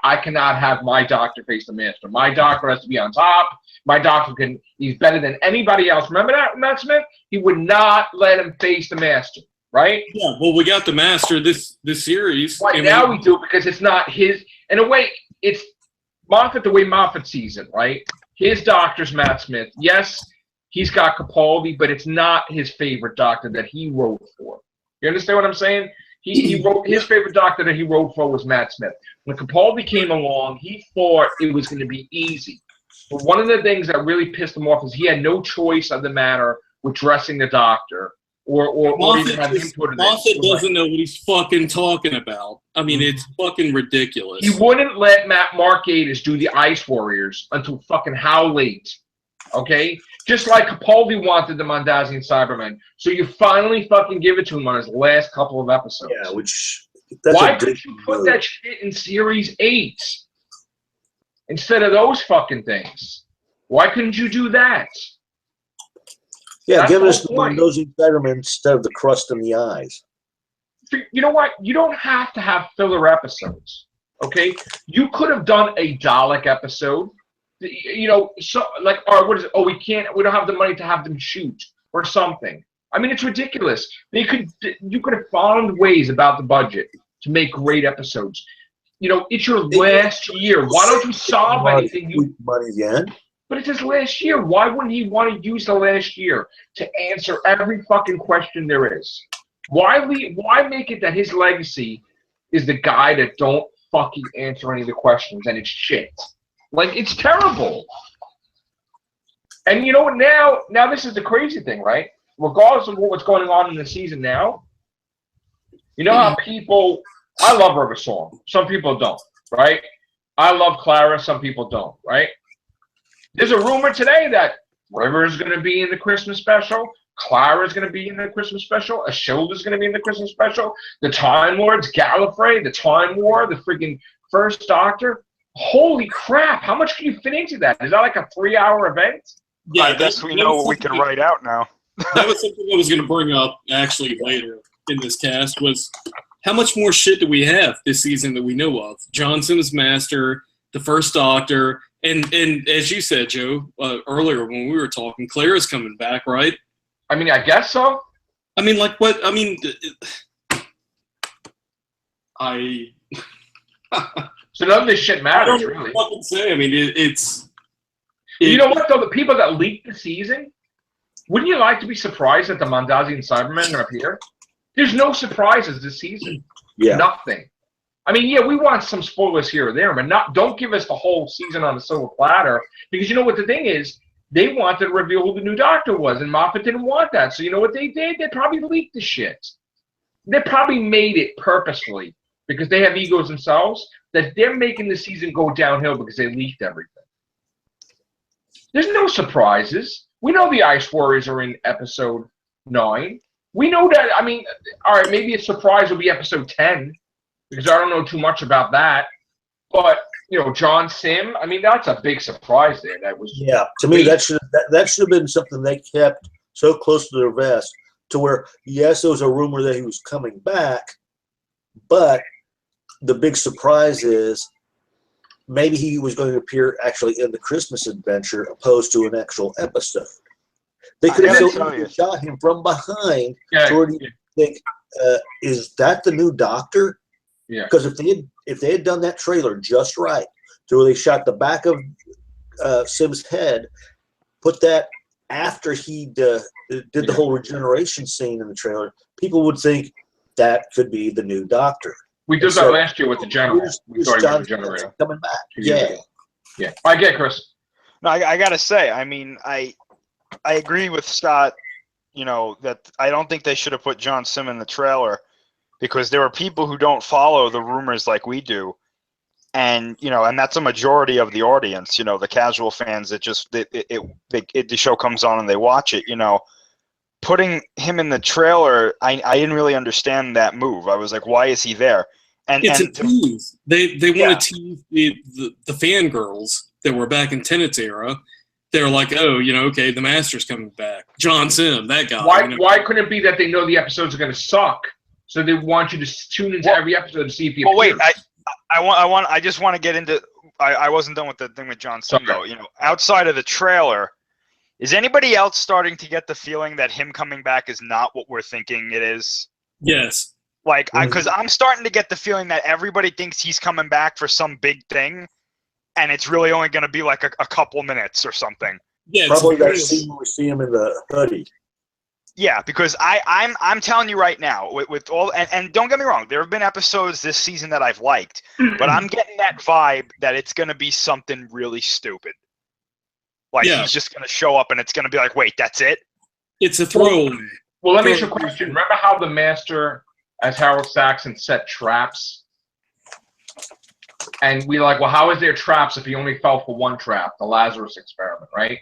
I cannot have my doctor face the Master. My doctor has to be on top. My doctor he's better than anybody else. Remember that, Matt Smith? He would not let him face the Master, right? Yeah, well, we got the Master this series. Right, now we do, because it's not his, in a way, it's Moffat the way Moffat sees it, right? His doctor's Matt Smith. Yes, he's got Capaldi, but it's not his favorite doctor that he wrote for. You understand what I'm saying? He wrote, his favorite doctor that he wrote for was Matt Smith. When Capaldi came along, he thought it was going to be easy. But one of the things that really pissed him off is he had no choice of the matter with dressing the doctor or even have input in it. Moffat doesn't know what he's fucking talking about. I mean, it's fucking ridiculous. He wouldn't let Mark Gatiss do the Ice Warriors until fucking how late? Okay? Just like Capaldi wanted the Mondasian Cybermen. So you finally fucking give it to him on his last couple of episodes. Yeah, which Why couldn't you put that shit in Series 8 instead of those fucking things? Why couldn't you do that? Yeah, That's give the us whole the point. Mendoza Spider-Man instead of the crust in the eyes. You know what? You don't have to have filler episodes, okay? You could have done a Dalek episode, you know, so like, or what is it? Oh, we don't have the money to have them shoot or something. I mean, it's ridiculous. You could have found ways about the budget to make great episodes. You know, it's your last year. Why don't you solve anything? Money again. But it's his last year. Why wouldn't he want to use the last year to answer every fucking question there is? Why make it that his legacy is the guy that don't fucking answer any of the questions and it's shit? Like, it's terrible. And you know what? Now this is the crazy thing, right? Regardless of what's going on in the season now, you know how people, I love River Song. Some people don't, right? I love Clara. Some people don't, right? There's a rumor today that River is going to be in the Christmas special. Clara is going to be in the Christmas special. Ashilda is going to be in the Christmas special. The Time Lords, Gallifrey, the Time War, the freaking First Doctor. Holy crap! How much can you fit into that? Is that like a 3-hour event? Yeah, I guess we know what we can write out now. That was something I was going to bring up actually later in this cast was how much more shit do we have this season that we know of? Johnson's Master, the First Doctor, and as you said, Joe, earlier when we were talking, Clara's coming back, right? I mean, I guess so. I mean, like what? I mean, So none of this shit matters, I don't really. fucking say. I mean, it's. You know what, though? The people that leaked the season, wouldn't you like to be surprised that the Mondasian Cybermen are up here? There's no surprises this season. Yeah. Nothing. I mean, yeah, we want some spoilers here or there, but don't give us the whole season on the silver platter, because you know what the thing is? They wanted to reveal who the new Doctor was, and Moffat didn't want that. So you know what they did? They probably leaked the shit. They probably made it purposefully, because they have egos themselves, that they're making the season go downhill because they leaked everything. There's no surprises. We know the Ice Warriors are in episode 9. We know that, I mean, all right, maybe a surprise will be episode 10, because I don't know too much about that. But, you know, John Sim, I mean, that's a big surprise there. That was to me, that should have been something they kept so close to their vest to where, yes, there was a rumor that he was coming back, but the big surprise is maybe he was going to appear actually in the Christmas adventure opposed to an actual episode. They could have so shot him from behind to where you think, is that the new Doctor? Yeah. Because if they had done that trailer just right, to where they shot the back of Sim's head, put that after he did the whole regeneration scene in the trailer, people would think that could be the new Doctor. We did that last year with the General. We started with the Generator. Coming back. Yeah. I get Chris. No, I gotta say, I mean, I agree with Scott. You know that I don't think they should have put John Sim in the trailer, because there are people who don't follow the rumors like we do, and and that's a majority of the audience. You know, the casual fans that just the show comes on and they watch it. You know, putting him in the trailer, I didn't really understand that move. I was like, why is he there? And it's a tease. They want to tease the fangirls that were back in Tennant's era. They're like, oh, okay, the Master's coming back. John Sim, that guy. Why couldn't it be that they know the episodes are going to suck, so they want you to tune into every episode to see if he appears? Wait, I just want to get into. I wasn't done with the thing with John Sim though. Outside of the trailer, is anybody else starting to get the feeling that him coming back is not what we're thinking it is? Yes. Like, because I'm starting to get the feeling that everybody thinks he's coming back for some big thing, and it's really only going to be like a couple minutes or something. Yeah, probably that scene where we see him in the hoodie. Yeah, because I'm telling you right now, with all and don't get me wrong, there have been episodes this season that I've liked, but I'm getting that vibe that it's going to be something really stupid. Like he's just going to show up and it's going to be like, wait, that's it? It's a throwaway. Well, let me ask you a question. Remember how the Master, as Harold Saxon, set traps? And we like, well, how is there traps if he only fell for one trap, the Lazarus experiment, right?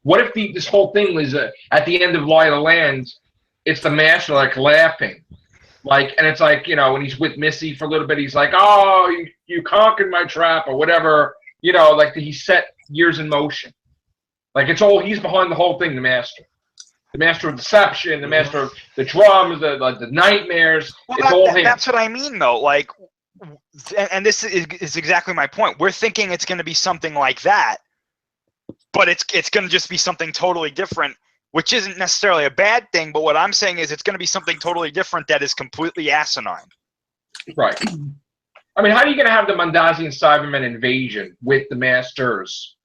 What if this whole thing was at the end of Light of the Land, it's the Master like laughing, Like, and it's like, you know, when he's with Missy for a little bit, he's like, oh, you conquered my trap or whatever, you know, like he's set years in motion. Like it's all, he's behind the whole thing, the master. The master of deception, the master of the drums, the nightmares. Well, it's all him. That's what I mean, though. Like, and this is exactly my point. We're thinking it's going to be something like that, but it's going to just be something totally different, which isn't necessarily a bad thing. But what I'm saying is it's going to be something totally different that is completely asinine. Right. I mean, how are you going to have the Mondazian Cybermen invasion with the Masters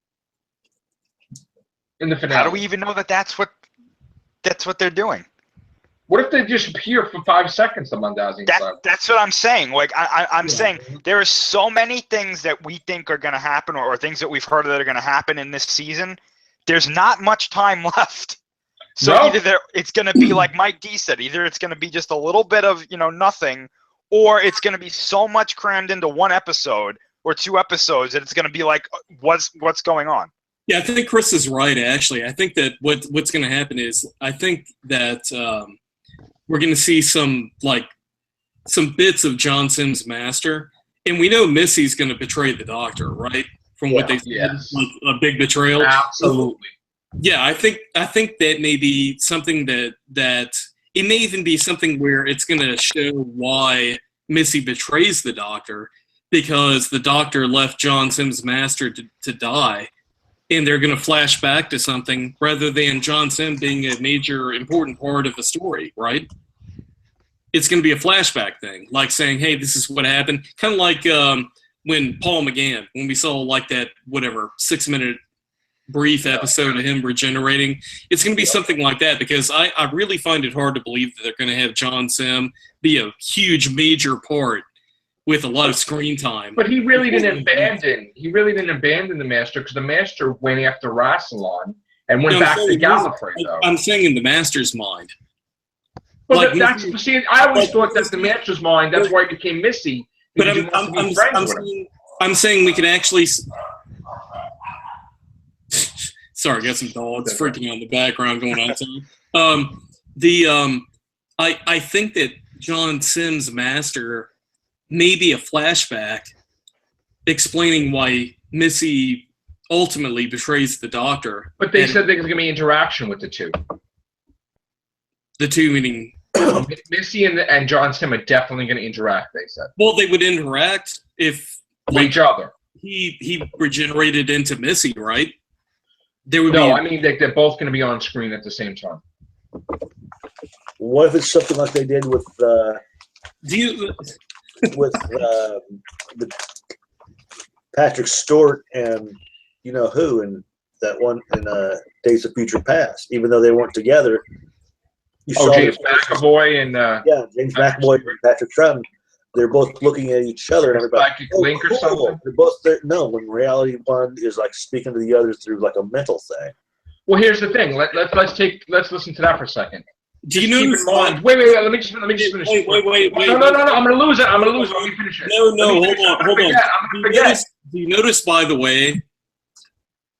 in the finale? How do we even know that that's what they're doing? What if they just appear for 5 seconds, the Mondazian Cybermen? That's what I'm saying. Like, I'm saying there are so many things that we think are going to happen or things that we've heard that are going to happen in this season. There's not much time left. So either it's going to be like Mike D said, either it's going to be just a little bit of, you know, nothing, or it's going to be so much crammed into one episode or 2 episodes that it's going to be like, what's going on? Yeah, I think Chris is right, actually. I think that what's going to happen is I think that we're going to see some bits of John Sims' master. And we know Missy's going to betray the Doctor, right? From what they said, like a big betrayal. Absolutely. Yeah, I think that may be something that it may even be something where it's going to show why Missy betrays the Doctor, because the Doctor left John Sims' master to die, and they're going to flash back to something rather than John Sim being a major important part of the story, right? It's going to be a flashback thing, like saying, hey, this is what happened. Kind of like when Paul McGann, when we saw like that, 6-minute brief episode of him regenerating. It's going to be something like that, because I really find it hard to believe that they're going to have John Sim be a huge major part with a lot of screen time. But he really didn't abandon the Master, because the Master went after Rassilon and went back to Gallifrey, though. I'm saying in the Master's mind. Well, like, I always thought that the Master's mind, that's why it became Missy. But I'm saying we can actually... Sorry, got some dogs freaking out in the background going on. I think that John Sims' master may be a flashback explaining why Missy ultimately betrays the Doctor. But they said there's going to be interaction with the two. The two meaning... Missy and John Sim are definitely going to interact, they said. Well, they would interact if... With each other. He regenerated into Missy, right? I mean they're both going to be on screen at the same time. What if it's something like they did with Patrick Stewart and you know who, and that one in Days of Future Past? Even though they weren't together, James McAvoy and James McAvoy and Patrick Stewart. They're both looking at each other, and everybody. Link or something. They're both there. No, when reality one is like speaking to the other through like a mental thing. Well, here's the thing. Let's listen to that for a second. Do you know? Wait. Let me just finish. Wait. No. I'm gonna lose it. Let me finish it. No. Hold on. Do you notice, by the way,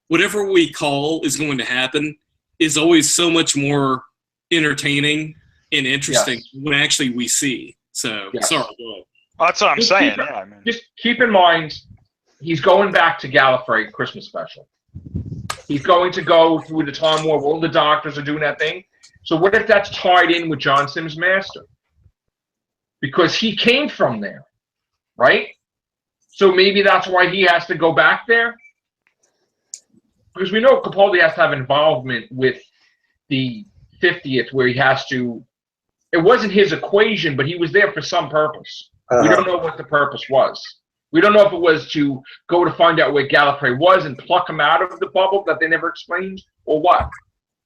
whatever we call is going to happen is always so much more entertaining and interesting when actually we see. So, sorry, go ahead. Well, that's what I'm saying. Just keep in mind, he's going back to Gallifrey Christmas special. He's going to go through the time where all the Doctors are doing that thing. So what if that's tied in with John Sims' master? Because he came from there, right? So maybe that's why he has to go back there? Because we know Capaldi has to have involvement with the 50th, where he has to... It wasn't his equation, but he was there for some purpose. We don't know what the purpose was. We don't know if it was to go to find out where Gallifrey was and pluck him out of the bubble that they never explained, or what.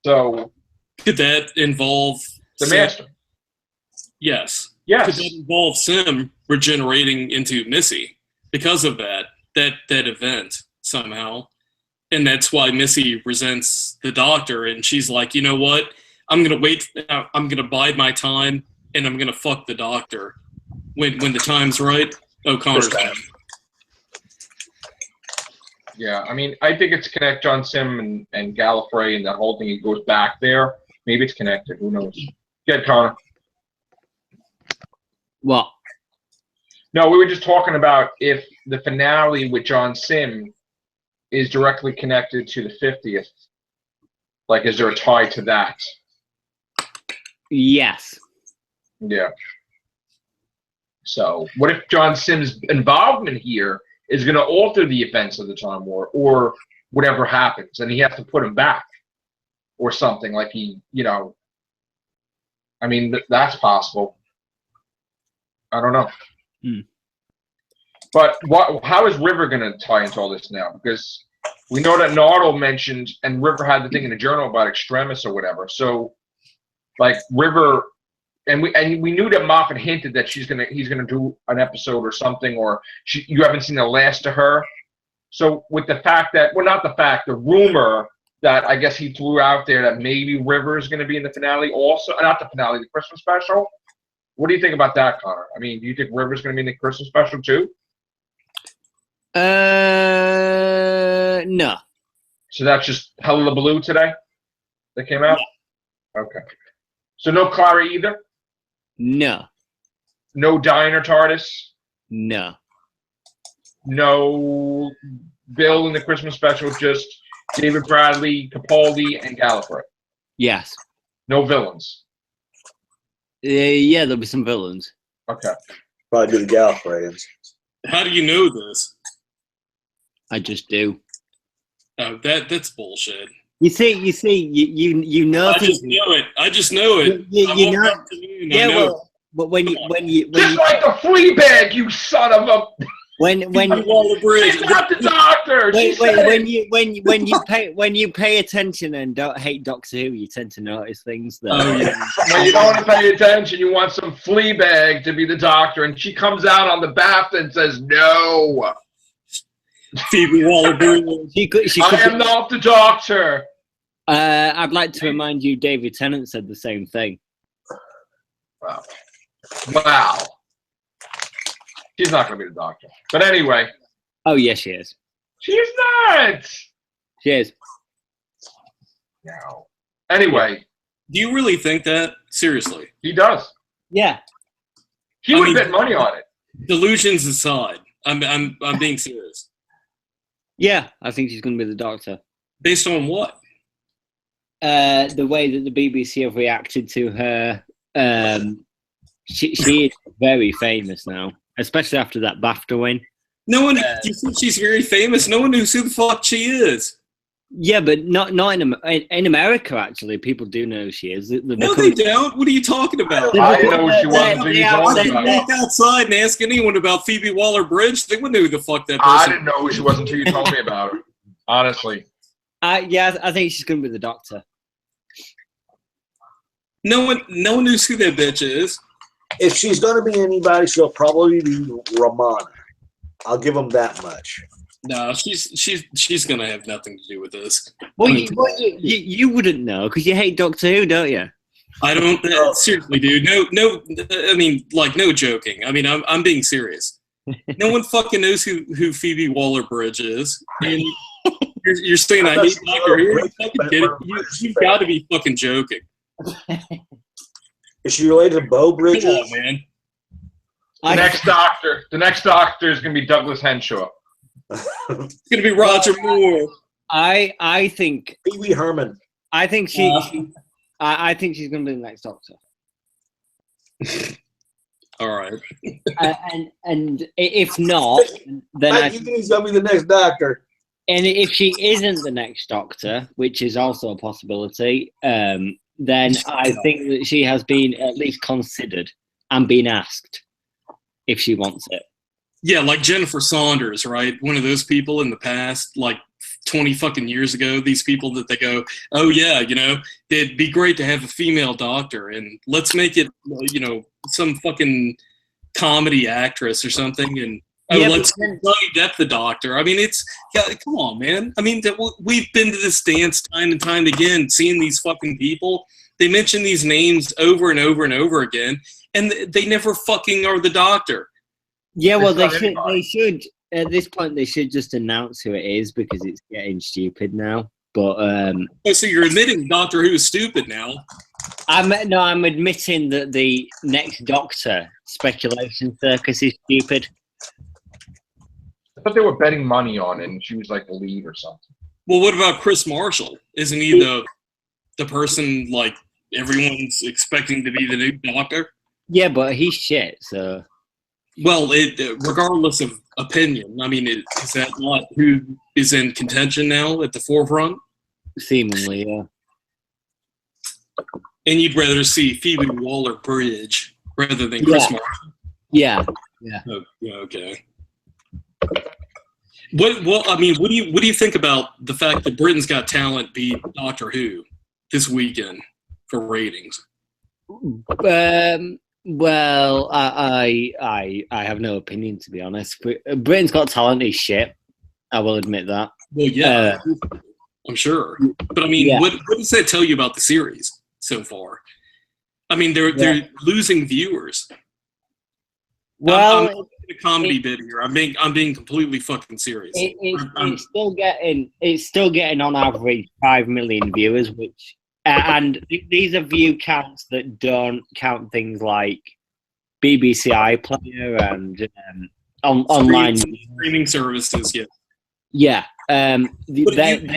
So, could that involve the Master? Yes. Yes. Could that involve Sim regenerating into Missy because of that event somehow? And that's why Missy resents the Doctor, and she's like, you know what? I'm going to wait. I'm going to bide my time, and I'm going to fuck the Doctor when the time's right. O'Connor's back. Yeah, I mean, I think it's connect John Sim and Gallifrey and that whole thing. It goes back there. Maybe it's connected. Who knows? Get Connor. What? No, we were just talking about if the finale with John Sim is directly connected to the 50th. Like, is there a tie to that? Yes. Yeah. So, what if John Sim's involvement here is going to alter the events of the Time War or whatever happens, and he has to put him back or something? Like I mean, that's possible. I don't know. But how is River going to tie into all this now? Because we know that Nardole mentioned, and River had the thing in the journal about Extremis or whatever. So, like, River, and we knew that Moffat hinted that he's gonna do an episode or something, or you haven't seen the last of her. So with the fact that, well, not the fact, the rumor that I guess he threw out there that maybe River is going to be in the finale also, not the finale, the Christmas special. What do you think about that, Connor? I mean, do you think River's going to be in the Christmas special too? No. So that's just Hullabaloo today that came out? Yeah. Okay. So no Clara either? No. No Diner TARDIS? No. No Bill in the Christmas special, just David Bradley, Capaldi, and Gallifrey? Yes. No villains? Yeah, there'll be some villains. Okay. Probably do the Gallifreyans. How do you know this? I just do. That's bullshit. You see, you know. I just know it. I just know it. You know. Yeah, know. well, but when you Just like a flea bag, you son of a. when She's not the doctor. when you pay attention and don't hate Doctor Who, you tend to notice things that. Oh, yeah. When you don't want to pay attention, you want some flea bag to be the doctor, and she comes out on the BAFTA and says no. Phoebe Waller-Bridge. I am not the doctor. I'd like to remind you, David Tennant said the same thing. Wow. She's not going to be the doctor. But anyway. Oh, yes, she is. She's not. She is. No. Anyway. Do you really think that? Seriously? He does. Yeah. He would bet money on it. Delusions aside, I'm being serious. Yeah, I think she's going to be the doctor. Based on what? The way that the BBC have reacted to her. She is very famous now, especially after that BAFTA win. No one. You think she's very famous? No one knows who the fuck she is. Yeah, but not in America. Actually, people do know who she is. No, they don't. What are you talking about? I didn't know who she was until you told me about it. Walk outside and ask anyone about Phoebe Waller-Bridge. They wouldn't know who the fuck that person. I didn't know who she was until you told me about her. Honestly. Yeah, I think she's going to be the doctor. No one knows who that bitch is. If she's going to be anybody, she'll probably be Romana. I'll give them that much. No, she's gonna have nothing to do with this. Well, you wouldn't know because you hate Doctor Who, don't you? I don't. Seriously, dude. No. I mean, like, no joking. I mean, I'm being serious. No one fucking knows who Phoebe Waller-Bridge is. And you're saying I hate Doctor Who? Are you fucking kidding? You've got to be fucking joking. Is she related to Bo Bridges? Come on, man. The next doctor is gonna be Douglas Henshaw. It's gonna be Roger Moore. I think Pee Wee Herman. I think I think she's going to be the next Doctor. All right. And if not, then I think he's going to be the next Doctor. And if she isn't the next Doctor, which is also a possibility, then I think that she has been at least considered and been asked if she wants it. Yeah, like Jennifer Saunders, right? One of those people in the past, like 20 fucking years ago, these people that they go, oh yeah, it'd be great to have a female doctor and let's make it, some fucking comedy actress or something. And let's Johnny Depp the doctor. I mean, come on, man. I mean, we've been to this dance time and time again, seeing these fucking people. They mention these names over and over and over again, and they never fucking are the doctor. Yeah, well, they should at this point. They should just announce who it is because it's getting stupid now. But so you're admitting Doctor Who is stupid now? I'm admitting that the next Doctor speculation circus is stupid. I thought they were betting money on it, and she was like the lead or something. Well, what about Chris Marshall? Isn't he the person like everyone's expecting to be the new Doctor? Yeah, but he's shit. So, well, regardless of opinion, I mean, is that not who is in contention now at the forefront? Seemingly, yeah. And you'd rather see Phoebe Waller-Bridge rather than Chris Marshall? Yeah. Oh, yeah. Okay. What do you think about the fact that Britain's Got Talent beat Doctor Who this weekend for ratings? Well, I have no opinion, to be honest. Britain's Got Talent is shit. I will admit that. Well, yeah, I'm sure. But I mean, what does that tell you about the series so far? I mean, they're losing viewers. Well, I'm not a comedy bit here. I'm being completely fucking serious. It's still getting on average 5 million viewers, which and these are view counts that don't count things like BBC iPlayer and online streaming services. Yeah. They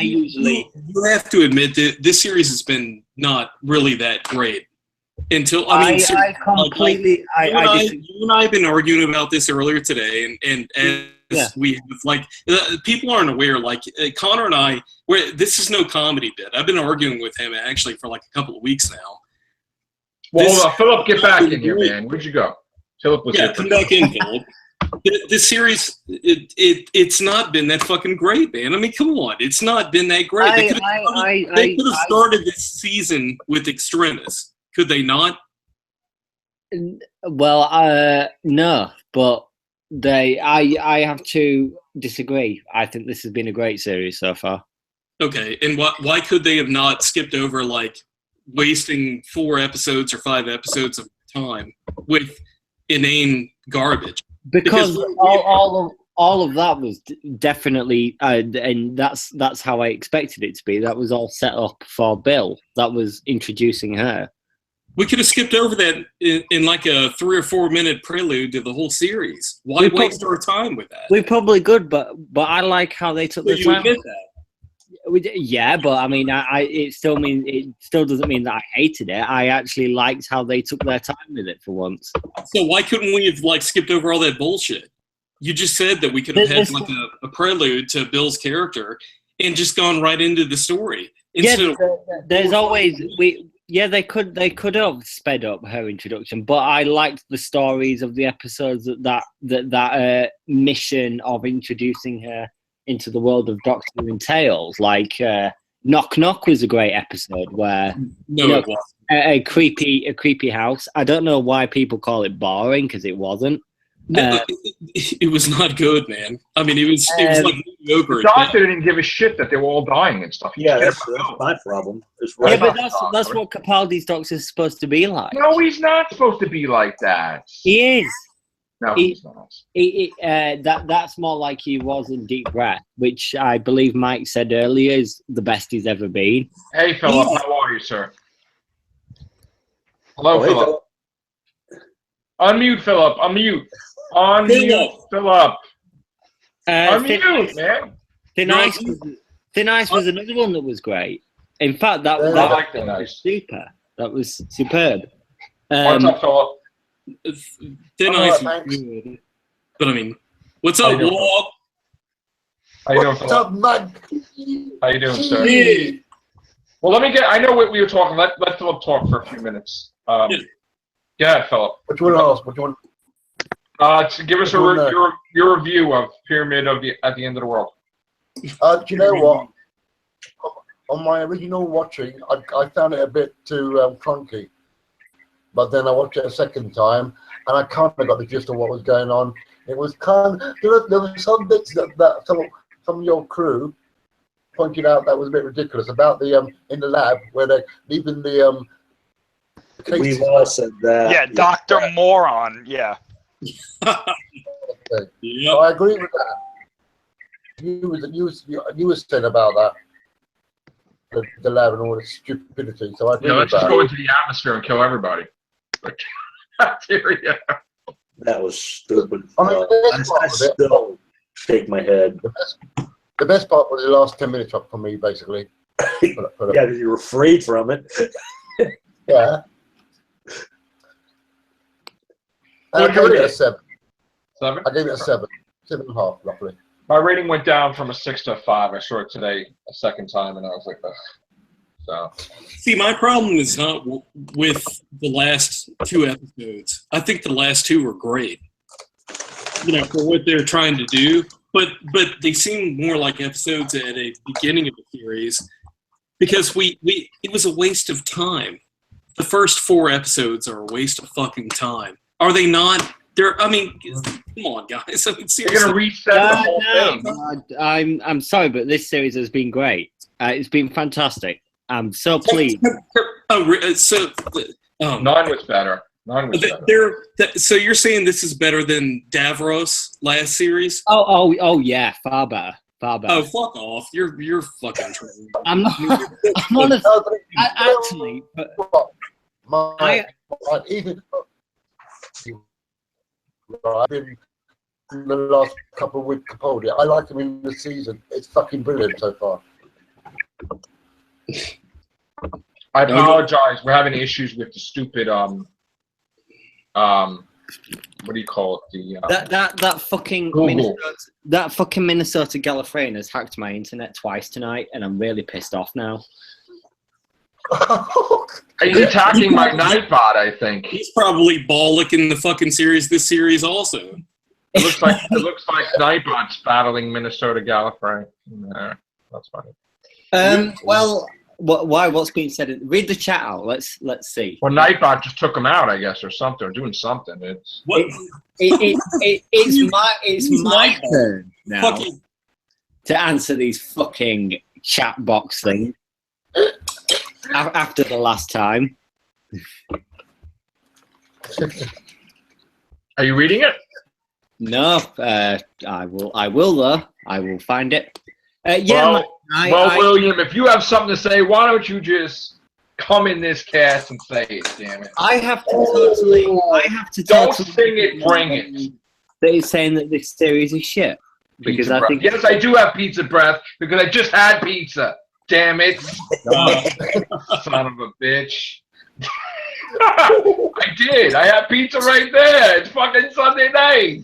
usually. You have to admit that this series has been not really that great. Until I completely. You and I have been arguing about this earlier today, and as we have, like, people aren't aware. Like Connor and I, this is no comedy bit. I've been arguing with him actually for like a couple of weeks now. Well, hold on, Philip, get back in here, man. Where'd you go? Philip was here. Come back in, Philip. This series, it's not been that fucking great, man. I mean, come on, it's not been that great. They could have started this season with Extremis. Could they not? Well, no, but I have to disagree. I think this has been a great series so far. Okay, and why could they have not skipped over, like, wasting 4 episodes or 5 episodes of time with inane garbage? Because all of that was definitely, and that's how I expected it to be. That was all set up for Bill. That was introducing her. We could have skipped over that in like a 3 or 4 minute prelude to the whole series. Why waste our time with that? We probably could, but I like how they took the time. You admit that? Yeah, but I mean, it still doesn't mean that I hated it. I actually liked how they took their time with it for once. So why couldn't we have like skipped over all that bullshit? You just said that we could have had like a prelude to Bill's character and just gone right into the story. There's always they could have sped up her introduction, but I liked the stories of the episodes that mission of introducing her into the world of Doctor Who entails. Like Knock Knock was a great episode where it was a creepy house. I don't know why people call it boring, because it wasn't. No, it was not good, man. I mean, it was like mediocre. The Doctor didn't give a shit that they were all dying and stuff. That's my problem. Yeah, but that's what Capaldi's Doctor is supposed to be like. No, he's not supposed to be like that. He is. No, he's not. That's more like he was in Deep Breath, which I believe Mike said earlier is the best he's ever been. Hey, Philip, how are you, sir? Hello, Philip. Unmute, Philip. Unmute. Unmute, Philip. Unmute, man. Thin Ice was another one that was great. In fact, that was super. That was superb. What's up, Philip? Thin Ice was good. But I mean, what's up, Walt? How you doing, Philip? What's up, man? How you doing, sir? Yeah. Well, I know what we were talking. Let Philip talk for a few minutes. Yeah, Philip. What do you want to ask? What do you want? To give us your review of Pyramid at the End of the World. Do you know what? On my original watching, I found it a bit too clunky. But then I watched it a second time, and I kind of got the gist of what was going on. It was there were some bits that some of your crew pointed out that was a bit ridiculous about the in the lab where they're leaving the We've all said that. Yeah, Dr. Moron. Yeah. Okay. So I agree with that. You were saying about that. the lab and all this stupidity. So I agree Yeah, with let's just that. go into the atmosphere and kill everybody. Bacteria. That was stupid. I mean, the best part I of it, still shake my head. the best part was the last 10 minutes up for me, basically. Yeah, because you were freed from it. Yeah. I What'd you gave it rate a it? 7. 7? I gave it a 7. 7.5, roughly. My rating went down from a 6 to a 5. I saw it today a second time, and I was like, ugh. So. See, my problem is not with the last 2 episodes. I think the last 2 were great, for what they're trying to do. But they seem more like episodes at a beginning of the series because it was a waste of time. The first 4 episodes are a waste of fucking time. Are they not? Come on, guys. I mean, You're seriously. going to reset the whole thing. I'm sorry, but this series has been great. It's been fantastic. I'm so pleased. Nine was better. So you're saying this is better than Davros last series? Oh yeah, far better. Oh, fuck off! You're fucking true. I'm honest. Actually, but even I've been in the last couple of weeks Capaldi. I like him in the season. It's fucking brilliant so far. I apologize. We're having issues with the stupid what do you call it? That fucking Google. Minnesota Gallifreyan has hacked my internet twice tonight, and I'm really pissed off now. He's attacking my Nightbot, I think. He's probably bollicking the fucking series. This series also. It looks like Nightbot's battling Minnesota Gallifrey. Yeah, that's funny. Well, what's being said? Read the chat out. Let's see. Well, Nightbot just took him out, I guess, or something, or doing something. It's my turn now Fucking to answer these fucking chat box things. After the last time. Are you reading it? No, I will though. I will find it. William, if you have something to say, why don't you just come in this cast and say it? Damn it! I have to totally. Don't sing it, bring it. They're saying that this series is shit because Pizza I breath. think Yes, I do have pizza breath because I just had pizza. Damn it! Son of a bitch. I did. I have pizza right there. It's fucking Sunday night.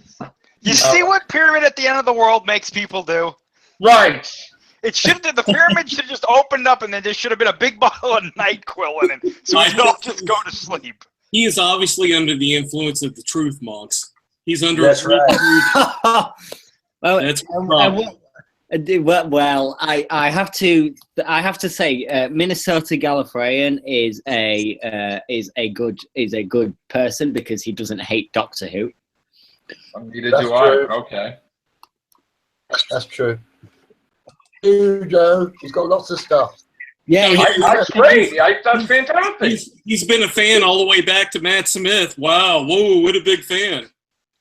You see what Pyramid at the End of the World makes people do? Right. It should have. The pyramid should have just opened up, and then there should have been a big bottle of NyQuil in it, so we could all just go to sleep. He is obviously under the influence of the truth monks. He's under. That's right. Well, That's I have to say, Minnesota Gallifreyan is a good person because he doesn't hate Doctor Who. Neither That's do I. true. Okay. That's true. Joe, he's got lots of stuff. Yeah, That's great. That's fantastic. He's been a fan all the way back to Matt Smith. Wow, whoa, what a big fan!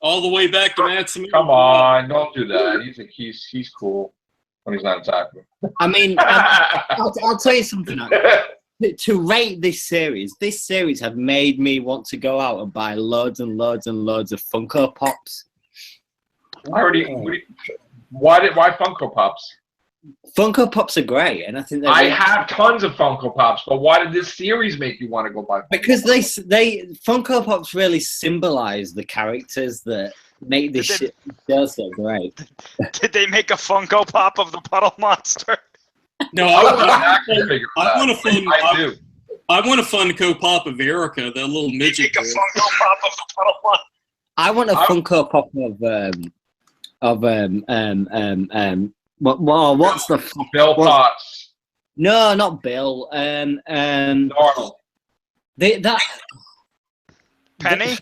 All the way back to Matt Smith. Come on, don't do that. He's cool when he's not attacking. I mean, I'll tell you something. To rate this series have made me want to go out and buy loads and loads and loads of Funko Pops. Why Funko Pops? Funko Pops are great, and I think I have tons of Funko Pops, but why did this series make you want to go buy Funko because Pops? they Funko Pops really symbolize the characters that make this shit so great. Did they make a Funko Pop of the Puddle Monster? No, I want a Funko Pop of Erica, that little midget. Make a Funko Pop of the Puddle Monster. I want a Funko Pop of what's the Bill Potts. No, not Bill. Arnold. Penny?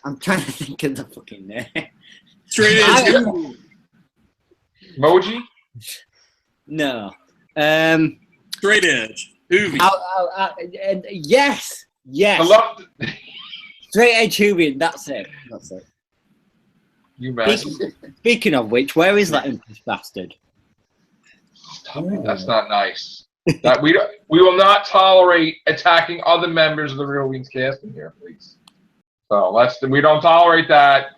I'm trying to think of the fucking name. Straight edge. Moji? No. Straight edge. Whovians. Yes. Straight edge Whovian. That's it. You man. Speaking of which, where is that impish bastard? That's not nice. That we will not tolerate attacking other members of the Real Whevians cast in here, please. So we don't tolerate that.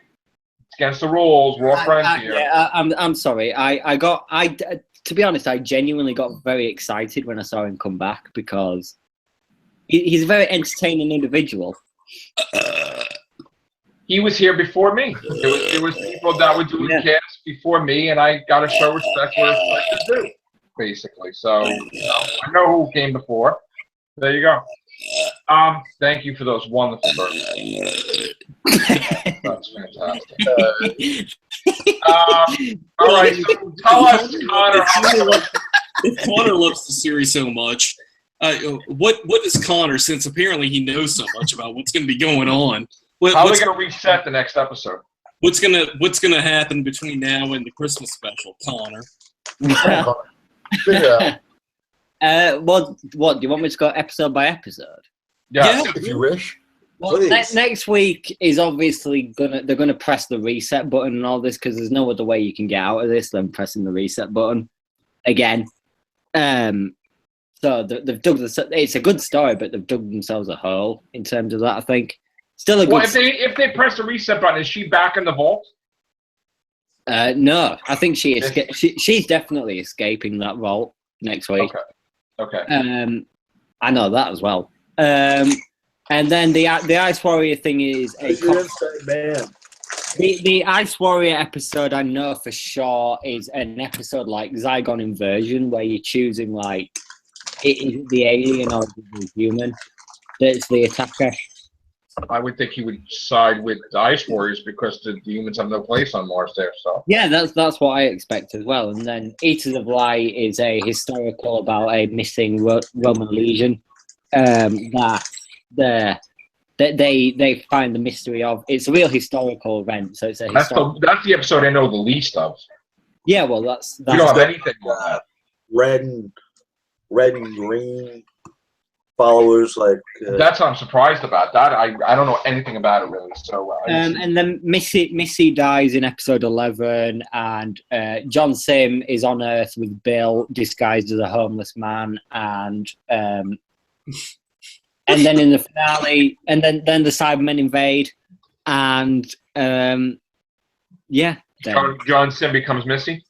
It's against the rules. We're all friends here. Yeah, I'm sorry. To be honest, I genuinely got very excited when I saw him come back because he's a very entertaining individual. He was here before me. There was people that were doing casts before me, and I got to show respect where respect is due, basically. So I know who came before. There you go. Thank you for those wonderful burgers. That's fantastic. All right, so tell us, Connor. Connor loves the series so much. What is Connor, since apparently he knows so much about what's going to be going on? How are we going to reset the next episode? What's gonna happen between now and the Christmas special, Connor? What do you want me to go episode by episode? Yeah, if you wish. Well, next week is obviously they're gonna press the reset button and all this because there's no other way you can get out of this than pressing the reset button again. So they've dug it's a good story, but they've dug themselves a hole in terms of that. I think still a good. Well, if they press the reset button, is she back in the vault? No, I think she's definitely escaping that vault next week. Okay. I know that as well. And then the Ice Warrior thing is the Ice Warrior episode. I know for sure is an episode like Zygon Inversion, where you're choosing like it is the alien or the human that's the attacker. I would think he would side with the Ice Warriors because the humans have no place on Mars there. So yeah, that's what I expect as well. And then Eaters of Light is a historical about a missing Roman legion that they find the mystery of. It's a real historical event, so it's a that's the episode I know the least of. Yeah, well, that's we don't have anything red and green followers like that's what I'm surprised about. That I don't know anything about it really. So and then Missy dies in episode 11, and John Sim is on Earth with Bill disguised as a homeless man, and then in the finale, and then the Cybermen invade, and John Sim becomes Missy.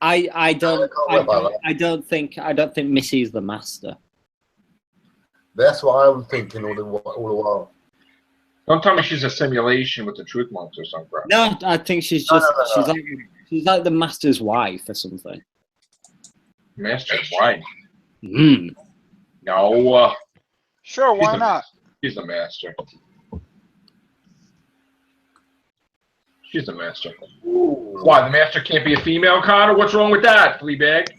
I don't think Missy's the master. That's what I'm thinking all the while. Don't tell me she's a simulation with the Truth Monks or something. No, I think she's just she's like the master's wife or something. Master's wife? Mm. No. Sure, why not? She's the master. She's the master. Ooh. Why, the master can't be a female, Connor? What's wrong with that, Fleabag?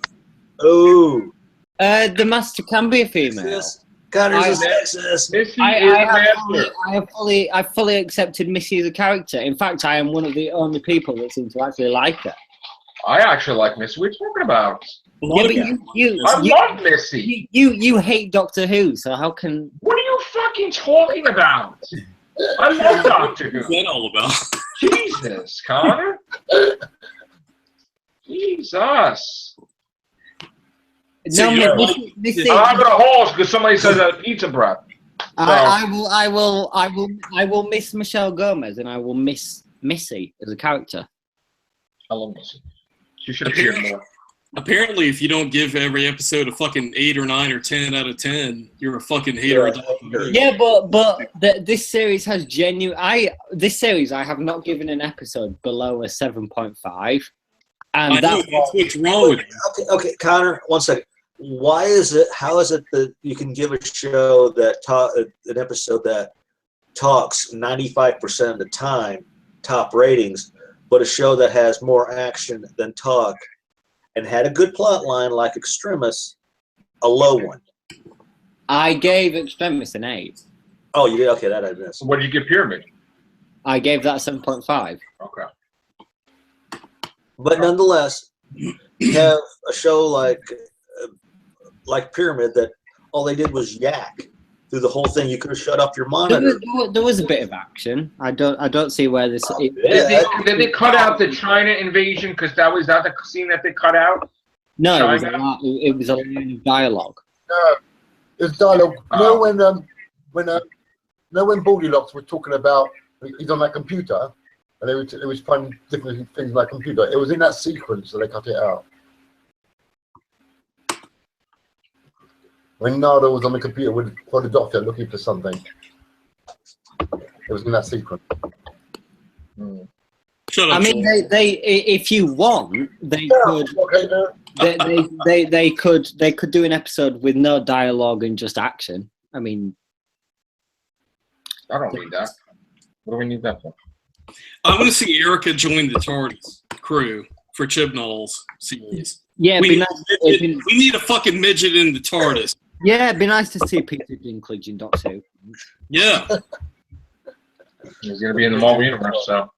Oh. The master can be a female. Connor's a sexist. Missy is the master. I fully accepted Missy as a character. In fact, I am one of the only people that seem to actually like her. I actually like Missy. What are you talking about? I love Missy. You hate Doctor Who, so how can... What are you fucking talking about? I love Doctor Who. What's that all about? Jesus, Connor. Jesus. No, Missy. I'm gonna horse because somebody says that pizza breath. I will miss Michelle Gomez, and I will miss Missy as a character. I love Missy. She should appear more. Apparently, if you don't give every episode a fucking 8 or 9 or 10 out of 10, you're a fucking hater. Yeah, but this series has this series I have not given an episode below a 7.5, and that's what's wrong with it. Okay, Connor, 1 second. Why is it? How is it that you can give a show that an episode that talks 95% of the time top ratings, but a show that has more action than talk and had a good plot line like Extremis, a low one? I gave Extremis an 8. Oh, you did? Okay, that I missed. What did you give Pyramid? I gave that 7.5. Okay. But nonetheless, you have a show like Pyramid that all they did was yak through the whole thing. You could have shut off your monitor. There was a bit of action. I don't see where this. Did they cut out the China invasion? Because that was the scene that they cut out. No, China? it was a line of dialogue. No, it's dialogue. Oh. When Goldilocks was talking about he's on that computer, and it was finding different things like computer. It was in that sequence that they cut it out. When Nardo was on the computer for the doctor looking for something, it was in that sequence. Shut up. I mean, they if you want, they could. Okay, no. They could do an episode with no dialogue and just action. I mean, I don't need that. What do we need that for? I want to see Erica join the TARDIS crew for Chibnall's series. yeah, it'd We be need, nice. we need a fucking midget in the TARDIS. Yeah, it'd be nice to see Peter Dinklage in Doctor Who. Yeah. He's gonna be in the Marvel universe, so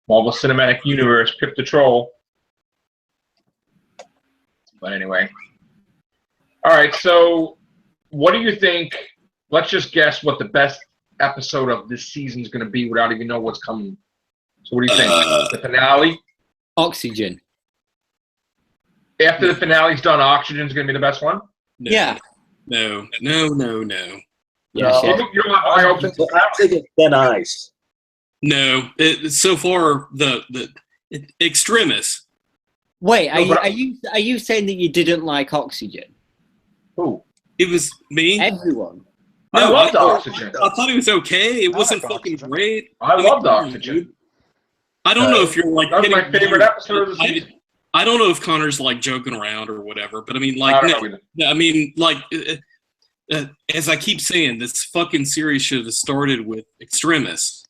Marvel Cinematic Universe, Pip the Troll. But anyway, all right. So, what do you think? Let's just guess what the best episode of this season is going to be without even know what's coming. So, what do you think? The finale? Oxygen. After the finale's done, Oxygen's going to be the best one. No, Yeah. No. Yeah, No. shit. You don't have high hopes. I'm thinking Thin Ice. No. So far, the Extremis. Wait, No, but- are you saying that you didn't like Oxygen? Who? It was me. Everyone. I No, loved thought- Oxygen. I thought it was okay. It I wasn't like fucking Oxygen. great. I mean, loved come on, Oxygen. dude. I don't know if you're like. That was my kidding. favorite episode of the season. I don't know if Connor's like joking around or whatever, but I mean, I like, don't know either. I mean, like, as I keep saying, this fucking series should have started with Extremis.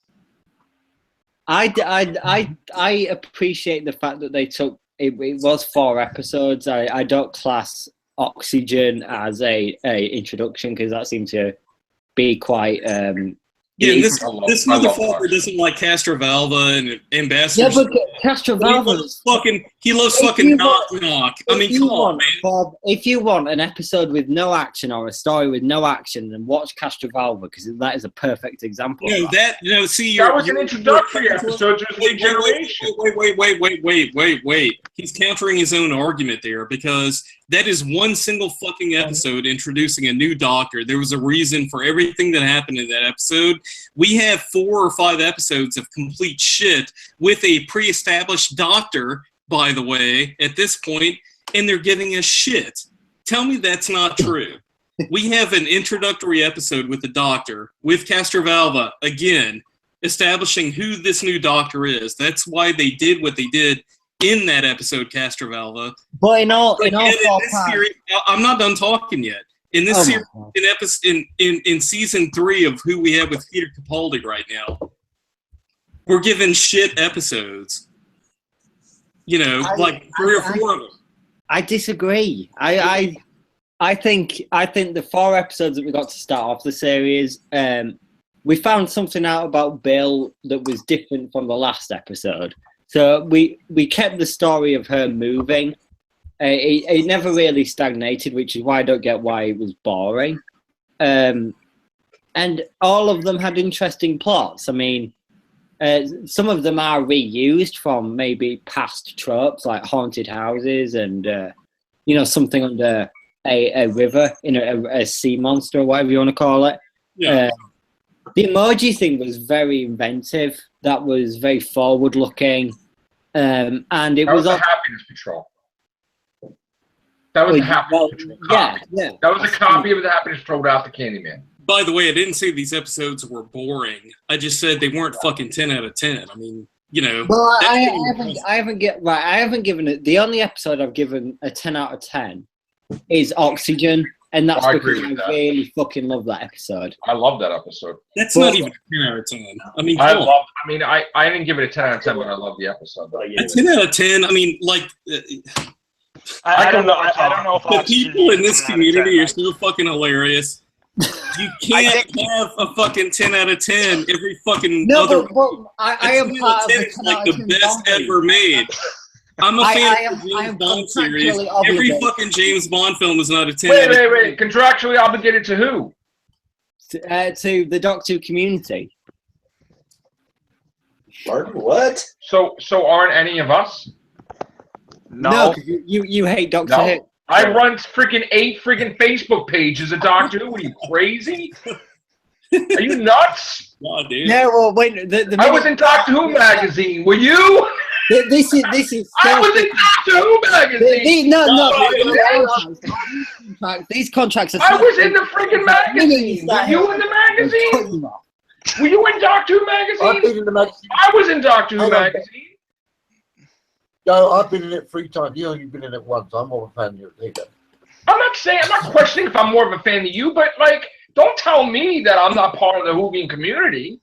I appreciate the fact that they took it was 4 episodes. I don't class Oxygen as a introduction because that seemed to be quite Yeah, and this I love motherfucker Oxygen. doesn't like Castrovalva and yeah, Ambassadors. but Castrovalva. He loves If fucking you knock want- knock. I mean, come on, man. Bob, if you want an episode with no action or a story with no action, then watch Castrovalva because that is a perfect example. No, of that. see, That was an introductory episode to his regeneration. Wait. He's countering his own argument there because that is one single fucking episode introducing a new doctor. There was a reason for everything that happened in that episode. We have 4 or 5 episodes of complete shit with a pre-established doctor, by the way, at this point, and they're giving us shit. Tell me that's not true. We have an introductory episode with the doctor, with Castrovalva, again, establishing who this new doctor is. That's why they did what they did in that episode, Castrovalva. But in all But yet in four this parts, series, I'm not done talking yet. In this Oh my series, God. in season 3 of who we have with Peter Capaldi right now, we're given shit episodes. You know, like 3 or 4 of them. I disagree. I think the 4 episodes that we got to start off the series, we found something out about Bill that was different from the last episode. So we kept the story of her moving. It never really stagnated, which is why I don't get why it was boring. And all of them had interesting plots. I mean, some of them are reused from maybe past tropes like haunted houses and something under a river in a sea monster or whatever you want to call it. Yeah. The emoji thing was very inventive. That was very forward looking, and it That was was the Happiness Patrol. That was the Happiness Patrol copy. yeah. That was a copy of the Happiness Patrol without the Candyman. By the way, I didn't say these episodes were boring. I just said they weren't fucking 10 out of 10. I mean, you know. Well, that's I haven't given it. The only episode I've given a 10 out of 10 is Oxygen, and that's I because agree I with that. really fucking love that episode. I love that episode. That's Well- not even a 10 out of 10. I mean, come on. I didn't give it a 10 out of 10, but I love the episode. Though. A 10 out of 10, I mean, like, I don't know. I don't know if the Oxygen people in needs this 10 out of 10, community are like- so fucking hilarious. You can't have a fucking 10 out of 10 every fucking No, other. but I am 10 out part of of 10 the is like the 10 best Bond ever made. I'm a I fan am- of the I James am Bond series. contractually Every obligated. fucking James Bond film is not a 10 Wait, out of 10. wait. Contractually obligated to who? to the Doctor Who community. Pardon? What? So aren't any of us? No. 'cause you hate Doctor No. Who. I run freaking 8 freaking Facebook pages of Doctor Who. Are you crazy? Are you nuts? Oh, dude. Yeah, well, wait. The I was in Doctor Who magazine. Were you? This is. I was in Doctor Who magazine. These contracts are. I was in the freaking magazine. Were you in the magazine? Were you in Doctor Who I've magazine? been in the magazine. I was in Doctor Who magazine. No, I've been in it 3 times. You only been in it once. I'm more of a fan of you. There you go. I'm not questioning if I'm more of a fan than you, but like, don't tell me that I'm not part of the Whovian community.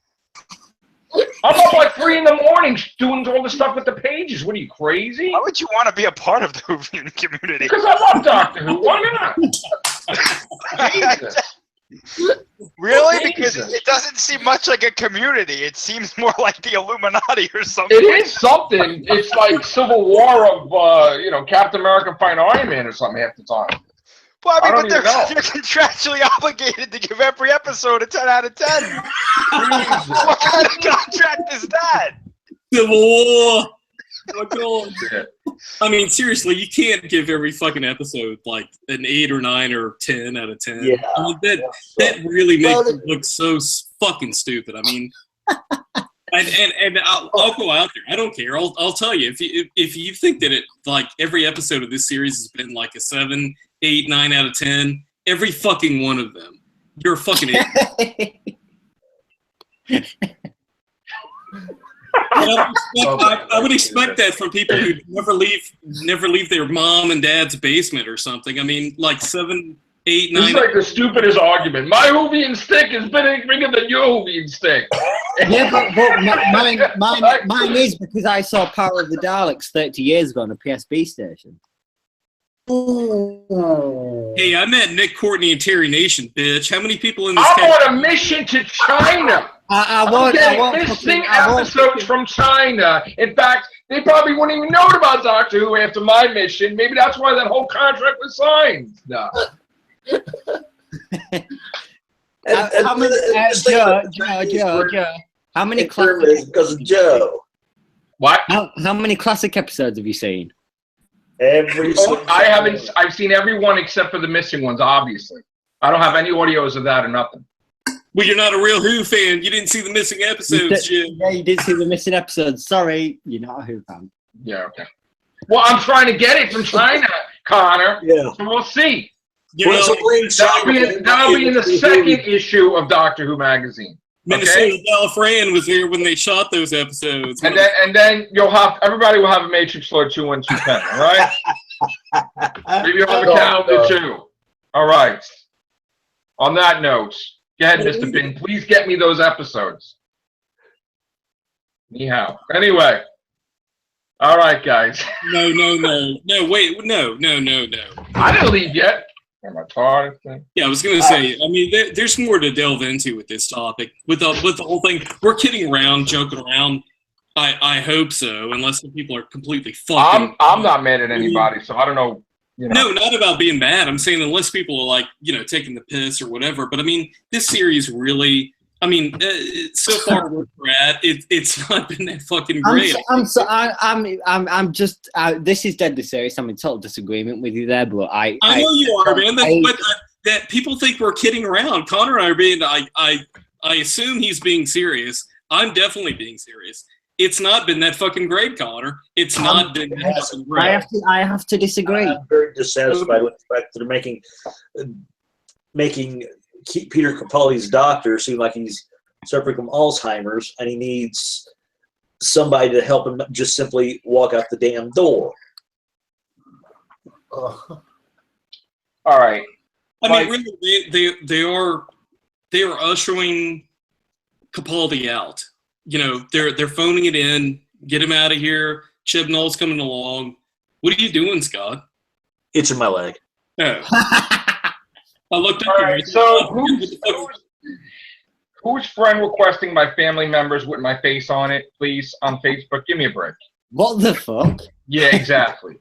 I'm up like 3 in the morning doing all the stuff with the pages. What are you, crazy? Why would you want to be a part of the Whovian community? Because I love Doctor Who. Why not? Jesus. Really? Jesus. Because it doesn't seem much like a community. It seems more like the Illuminati or something. It is something. It's like Civil War of, Captain America fighting Iron Man or something half the time. Well, I mean, I but don't they're even know. contractually obligated to give every episode a 10 out of 10. Jesus. What kind of contract is that? Civil War. Oh, God. Shit. I mean, seriously, you can't give every fucking episode like an 8 or 9 or 10 out of 10. Yeah. I mean, that really makes it look so fucking stupid. I mean, and I'll go out there. I don't care. I'll tell you if you think that it like every episode of this series has been like a 7, 8, 9 out of 10, every fucking one of them, you're a fucking idiot. I would expect that from people who never leave their mom and dad's basement or something. I mean, like 7, 8, 9. This is like the stupidest argument. My Whovian stick is bigger than your Whovian stick. Yeah, but mine is because I saw Power of the Daleks 30 years ago on a PSB station. Hey, I met Nick Courtney and Terry Nation, bitch. How many people in this I'm country? on a mission to China. I I'm won't. getting missing episodes from China. In fact, they probably wouldn't even know about Doctor Who after my mission. Maybe that's why that whole contract was signed. No. How many, Joe, how many classic? Because of Joe. What? How many classic episodes have you seen? Every single I haven't. I've seen every one except for the missing ones. Obviously, I don't have any audios of that or nothing. Well, you're not a real Who fan. You didn't see the missing episodes, Jim. Yeah, you did see the missing episodes. Sorry, you're not a Who fan. Yeah. Okay. Well, I'm trying to get it from China, Connor. Yeah. So we'll see. You know, That'll be in the second issue of Doctor Who magazine. Minnesota Gallifreyan was here when they shot those episodes. And then everybody will have a Matrix Lord 21210, all right? Maybe you'll have a calendar too. All right. On that note, go ahead, Mr. Bin. Please get me those episodes. Ni hao. Anyway. All right, guys. No, wait, no. I didn't leave yet. Am I tired? Yeah, I was gonna say. I mean, there's more to delve into with this topic. With the whole thing, we're kidding around, joking around. I hope so, unless the people are completely fucking. I'm not mad at anybody, so I don't know. No, not about being bad. I'm saying unless people are like, taking the piss or whatever. But I mean, this series really. I mean, so far where we're at, it's not been that fucking great. I'm just. This is deadly serious. I'm in total disagreement with you there, but I know you are, man. But that people think we're kidding around. Connor and I are being. I assume he's being serious. I'm definitely being serious. It's not been that fucking great, Connor. It's not been that fucking great. I have to disagree. I'm very dissatisfied with the fact that they're making Peter Capaldi's doctor seem like he's suffering from Alzheimer's and he needs somebody to help him just simply walk out the damn door. All right. I mean, really, they are ushering Capaldi out. They're phoning it in. Get him out of here. Chibnall's coming along. What are you doing, Scott? Itching my leg. Oh. I looked up. All right, so who's friend requesting my family members with my face on it, please, on Facebook? Give me a break. What the fuck? Yeah, exactly.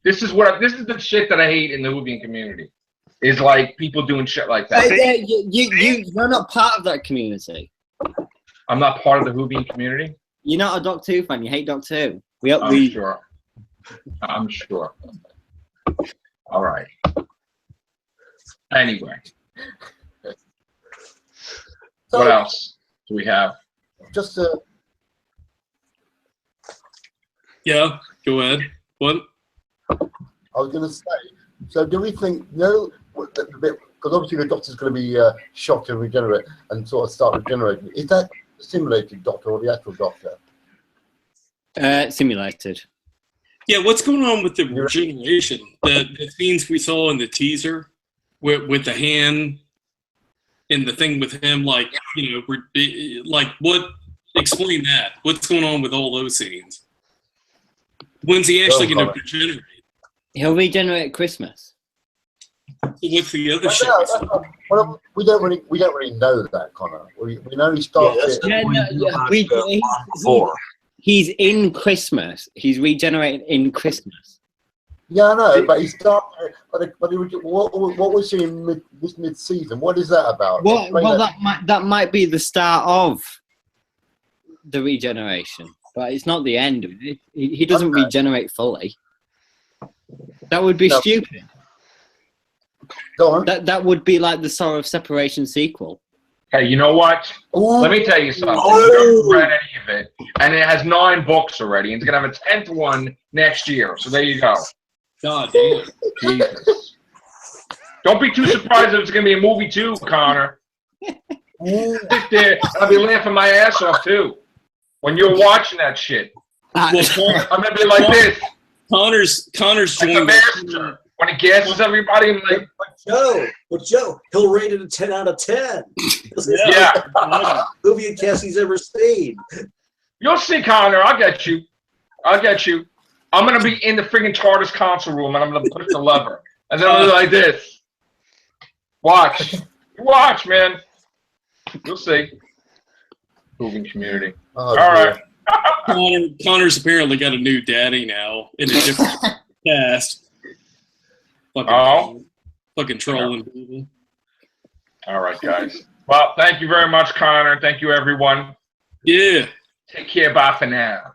This is the shit that I hate in the Whovian community. Is like people doing shit like that. You're not part of that community. I'm not part of the Whovian community. You're not a Doctor Who fan. You hate Doctor Who. I'm sure. I'm sure. All right. Anyway, So, what else do we have? Just Yeah, go ahead. What? I was going to say. So, do we think no? Because obviously the Doctor's going to be shocked and regenerate and sort of start regenerating. Is that the simulated Doctor or the actual Doctor? Simulated. Yeah, what's going on with the regeneration? The scenes we saw in the teaser with the hand and the thing with him, like, you know, like what? Explain that. What's going on with all those scenes? When's he actually going to regenerate? He'll regenerate at Christmas. What's the other shit? Well, we don't really know that, Connor. We know he starts He's in Christmas. He's regenerated in Christmas. Yeah, I know, but he started. What we're seeing mid-season, what is that about? Well, that might be the start of the regeneration, but it's not the end of it. He doesn't regenerate fully. That would be stupid. Go on. That would be like the Sorrow of Separation sequel. Hey, you know what? Ooh. Let me tell you something. I haven't read any of it, and it has 9 books already, and it's gonna have a 10th one next year. So there you go. God damn. Jesus. Don't be too surprised if it's gonna be a movie too, Connor. Sit there, I'll be laughing my ass off too when you're watching that shit. I'm gonna be like this. Connor's Like joined the master. When he gasses everybody, I'm like, But Joe, he'll rate it a 10 out of 10. yeah. Movie Cassie's ever seen. You'll see, Connor. I'll get you. I'm gonna be in the friggin' TARDIS console room, and I'm gonna push the lever, and then I'm gonna be like this. Watch, man. You'll see. Moving community. Oh, all right. Connor's apparently got a new daddy now in a different cast. Fucking trolling people. All right, guys. Well, thank you very much, Connor. Thank you, everyone. Yeah. Take care. Bye for now.